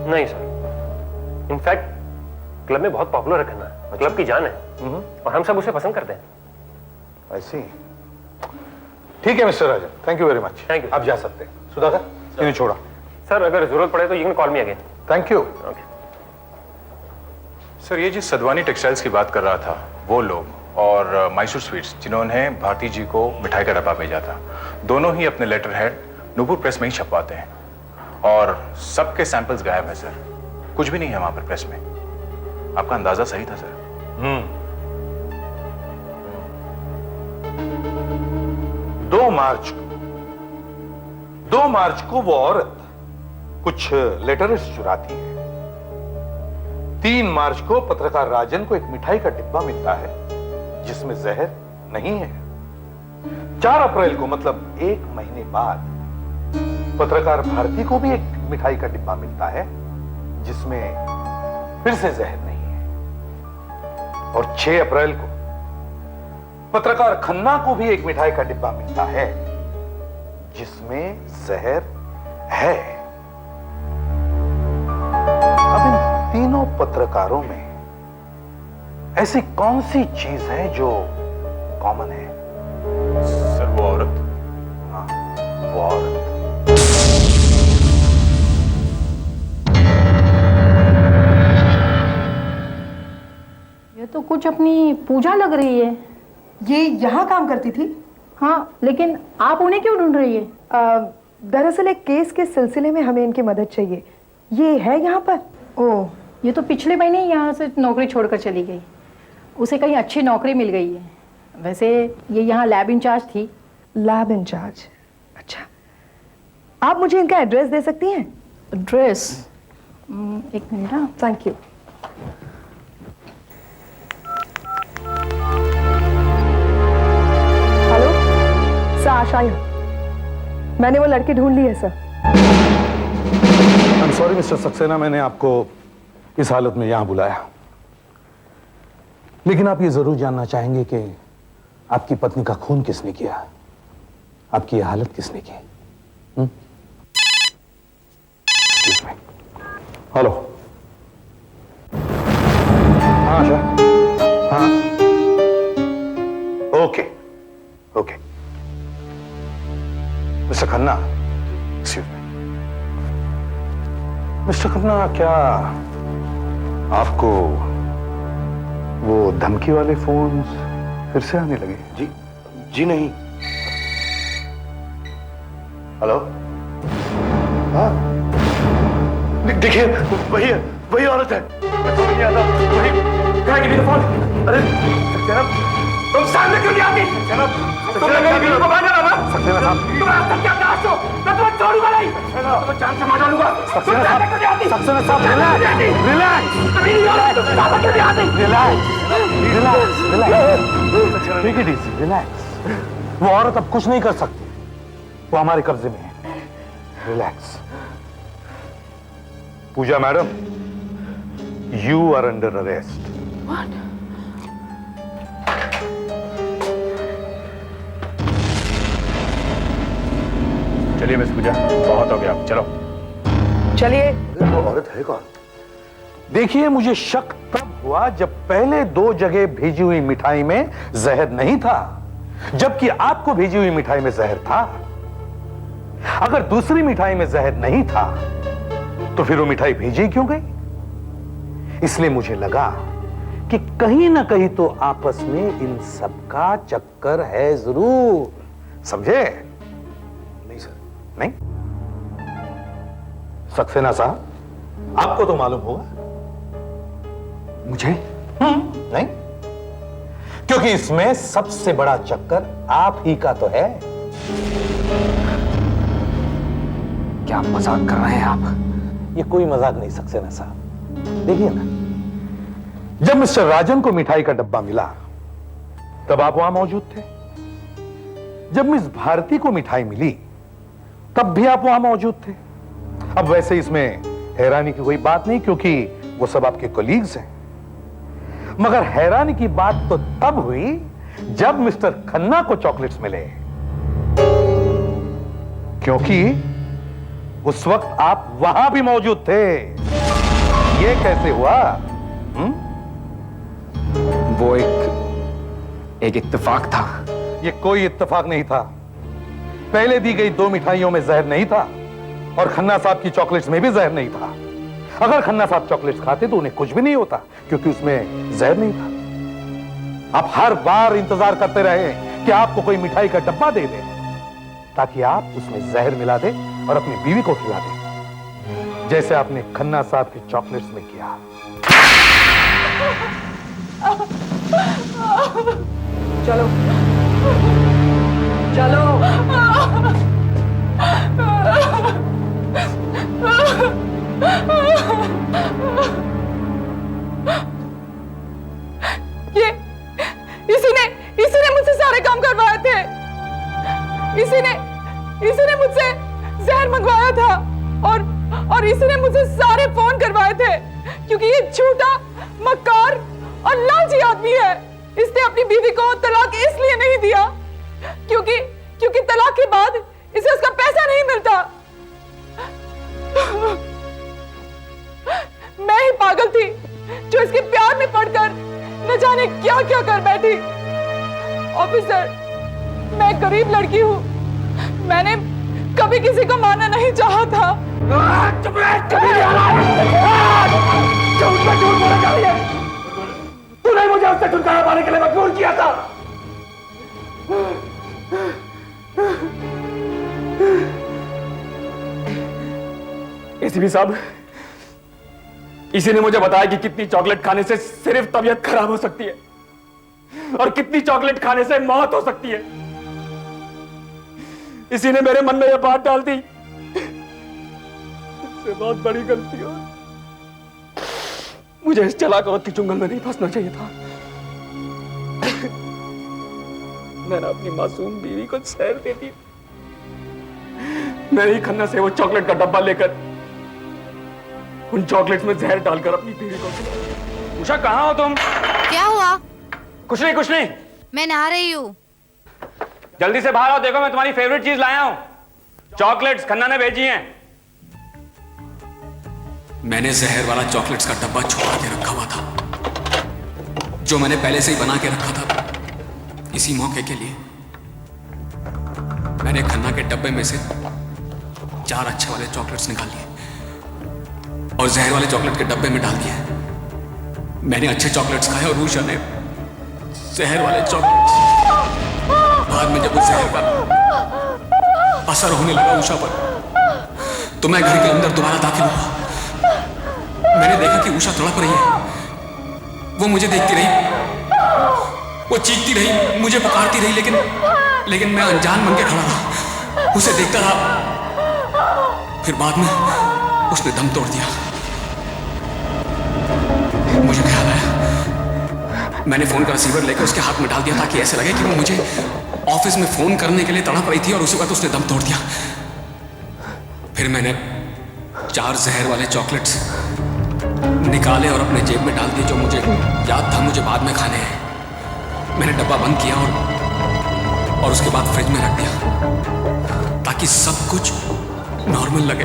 नहीं सर, इनफैक्ट क्लब में बहुत पॉपुलर है खन्ना, क्लब की जान है और हम सब उसे पसंद करते हैं। ऐसी? ठीक है mister Rajan, thank you very much. Thank you. आप जा सकते हैं। सुधाकर, इन्हें छोड़ा। सर, अगर जरूरत पड़े तो you can call me again. Thank you. Okay. Sir, ये जिस सदवानी टेक्सटाइल्स की बात कर रहा था, वो लोग और मैसूर स्वीट्स जिन्होंने भारती जी को मिठाई का डब्बा भेजा था, दोनों ही अपने लेटर हेड नूपुर प्रेस में ही छपवाते हैं और सबके सैंपल्स गायब है सर। कुछ भी नहीं है वहां पर प्रेस में। आपका अंदाजा सही था सर। 2 मार्च को वो औरत कुछ लेटर्स चुराती है। 3 मार्च को पत्रकार राजन को एक मिठाई का डिब्बा मिलता है जिसमें जहर नहीं है। 4 अप्रैल को, मतलब 1 महीने बाद, पत्रकार भारती को भी एक मिठाई का डिब्बा मिलता है जिसमें फिर से जहर नहीं है। और 6 अप्रैल को पत्रकार खन्ना को भी एक मिठाई का डिब्बा मिलता है जिसमें जहर है। अब इन तीनों पत्रकारों में ऐसी कौन सी चीज है जो कॉमन है? सर, वो औरत। हाँ, वो औरत। ये तो कुछ अपनी पूजा लग रही है। ये यहाँ काम करती थी? हाँ, लेकिन आप उन्हें क्यों ढूंढ रही है? दरअसल एक केस के सिलसिले में हमें इनकी मदद चाहिए। ये है यहाँ पर? ओह, ये तो पिछले महीने यहाँ से नौकरी छोड़कर चली गई। उसे कहीं अच्छी नौकरी मिल गई है। वैसे ये यहाँ लैब इंचार्ज थी। Lab in charge? अच्छा, आप मुझे इनका एड्रेस दे सकती हैं? एड्रेस? एक मिनट। हाँ, थैंक यू। हेलो सर, आशा है। मैंने वो लड़की ढूंढ ली है sir. I am sorry mister Saxena, मैंने आपको इस हालत में यहां बुलाया, लेकिन आप ये जरूर जानना चाहेंगे कि आपकी पत्नी का खून किसने किया, आपकी ये हालत किसने की? हेलो। हाँ आशा। हाँ, okay okay. Mister Khanna, excuse me. Mister Khanna, क्या आपको वो धमकी वाले फोन फिर से आने लगे? जी नहीं। हेलो? हाँ, देखिए, वही औरत है। समझ नहीं आता, वही कहाँ गिरी तो फोन। अरे सक्सेना, तुम सामने क्यों नहीं आती? तुमने मेरी बीवी को बांधा ना? सक्सेना साहब, तुम रास्ता क्या नाच हो? मैं तुम्हें छोड़ूंगा नहीं। तुम्हें जान से मार डालूंगा। सक्सेना साहब, relax, take it easy, relax. वो औरत अब कुछ नहीं कर सकती, वो हमारे कब्जे में है। Relax. Pooja madam, you are under arrest. चलिए मिस पूजा, बहुत हो गया, चलो। चलिए। वो औरत है कौन? देखिए, मुझे शक तब हुआ जब पहले 2 जगह भेजी हुई मिठाई में जहर नहीं था, जबकि आपको भेजी हुई मिठाई में जहर था। अगर दूसरी मिठाई में जहर नहीं था तो फिर वो मिठाई भेजी क्यों गई? इसलिए मुझे लगा कि कहीं ना कहीं तो आपस में इन सबका चक्कर है जरूर। समझे? नहीं सर। नहीं? सक्सेना साहब, आपको तो मालूम होगा। मुझे? नहीं, क्योंकि इसमें सबसे बड़ा चक्कर आप ही का तो है। क्या मजाक कर रहे हैं आप? ये कोई मजाक नहीं सक्सेना साहब। देखिए ना, जब मिस्टर राजन को मिठाई का डब्बा मिला तब आप वहां मौजूद थे। जब मिस भारती को मिठाई मिली तब भी आप वहां मौजूद थे। अब वैसे इसमें हैरानी की कोई बात नहीं, क्योंकि वो सब आपके कोलीग्स हैं। मगर हैरानी की बात तो तब हुई जब मिस्टर खन्ना को चॉकलेट्स मिले, क्योंकि उस वक्त आप वहां भी मौजूद थे। ये कैसे हुआ? वो एक इत्तेफाक था। ये कोई इत्तेफाक नहीं था। पहले दी गई 2 मिठाइयों में जहर नहीं था और खन्ना साहब की चॉकलेट्स में भी जहर नहीं था। अगर खन्ना साहब चॉकलेट्स खाते तो उन्हें कुछ भी नहीं होता, क्योंकि उसमें जहर नहीं था। आप हर बार इंतजार करते रहे कि आपको कोई मिठाई का डब्बा दे दे, ताकि आप उसमें जहर मिला दे और अपनी बीवी को खिला दे, जैसे आपने खन्ना साहब की चॉकलेट्स में किया। चलो चलो। ये इसी ने मुझसे सारे काम करवाए थे। इसी ने मुझसे जहर मंगवाया था और इसी ने मुझसे सारे फोन करवाए थे, क्योंकि ये झूठा, मक्कार और लालची आदमी है। इसने अपनी बीवी को तलाक इसलिए नहीं दिया क्योंकि तलाक के बाद इसे उसका पैसा नहीं मिलता। मैं ही पागल थी जो इसके प्यार में पड़कर न जाने क्या क्या कर बैठी। ऑफिसर, मैं गरीब लड़की हूँ। मैंने कभी किसी को मारना नहीं चाहा था। तूने मुझे उससे छुटकारा पाने के लिए मजबूर किया था। एसीपी साहब, इसी ने मुझे बताया कि कितनी चॉकलेट खाने से सिर्फ तबीयत खराब हो सकती है और कितनी चॉकलेट खाने से मौत हो सकती है। इसी ने मेरे मन में यह बात डाल दी। इससे बहुत बड़ी गलती हो। मुझे इस चालाक औरत के चुंगल में नहीं फंसना चाहिए था। मैंने अपनी मासूम बीवी को जहर दे दी। मैं ही खन्ना से वो चॉकलेट का डब्बा लेकर उन चॉकलेट्स में जहर डालकर अपनी बीवी को खिलाया। उषा, कहाँ हो तुम? क्या हुआ? कुछ नहीं। मैं नहा रही हूँ। जल्दी से बाहर आओ, देखो मैं तुम्हारी फेवरेट चीज लाया हूं। चॉकलेट्स खन्ना ने भेजी हैं। मैंने जहर वाला चॉकलेट्स का डब्बा छुपा के रखा हुआ था, जो मैंने पहले से ही बना के रखा था इसी मौके के लिए। मैंने खन्ना के डब्बे में से 4 अच्छे वाले चॉकलेट्स निकाल लिए और जहर वाले चॉकलेट के डब्बे में डाल दिए। मैंने अच्छे चॉकलेट्स खाए और उषा ने जहर वाले चॉकलेट्स। बाद में जब उस जहर का असर होने लगा उषा पर, तो मैं घर के अंदर दोबारा दाखिल हुआ। मैंने देखा कि उषा तड़प रही है। वो मुझे देखती रही, वो चीखती रही, मुझे पुकारती रही, लेकिन मैं अनजान बन के खड़ा रहा, उसे देखता रहा। फिर बाद में उसने दम तोड़ दिया। मुझे ख्याल आया, मैंने फोन का रिसीवर लेकर उसके हाथ में डाल दिया ताकि ऐसे लगे कि वो मुझे ऑफिस में फोन करने के लिए तड़प रही थी और उसी वक्त उसने दम तोड़ दिया। फिर मैंने 4 जहर वाले चॉकलेट्स निकाले और अपने जेब में डाल दिए, जो मुझे याद था मुझे बाद में खाने हैं। मैंने डब्बा बंद किया और उसके बाद फ्रिज में रख दिया ताकि सब कुछ नॉर्मल लगे।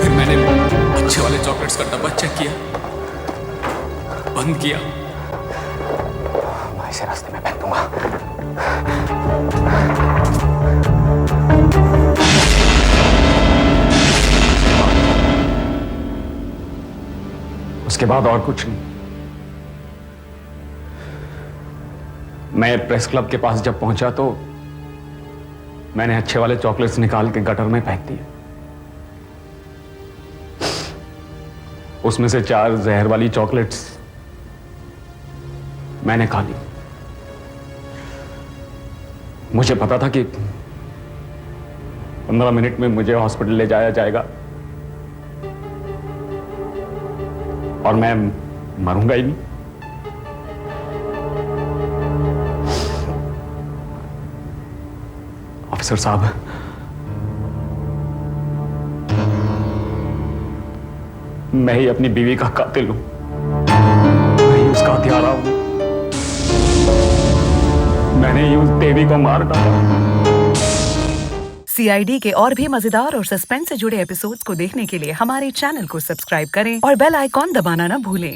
फिर मैंने अच्छे वाले चॉकलेट्स का डब्बा चेक किया, बंद किया। मैं इसे रास्ते में फेंक दूंगा। उसके बाद और कुछ नहीं। मैं प्रेस क्लब के पास जब पहुंचा तो मैंने अच्छे वाले चॉकलेट्स निकाल के गटर में फेंक दिए। उसमें से 4 जहर वाली चॉकलेट्स मैंने खा ली। मुझे पता था कि 15 मिनट में मुझे हॉस्पिटल ले जाया जाएगा और मैं मरूंगा ही नहीं। ऑफिसर साहब, मैं ही अपनी बीवी का कातिल हूं, मैं ही उसका हत्यारा हूं। मैंने ही उस देवी को मार डाला। CID के और भी मजेदार और सस्पेंस से जुड़े एपिसोड्स को देखने के लिए हमारे चैनल को सब्सक्राइब करें और बेल आइकॉन दबाना ना भूलें।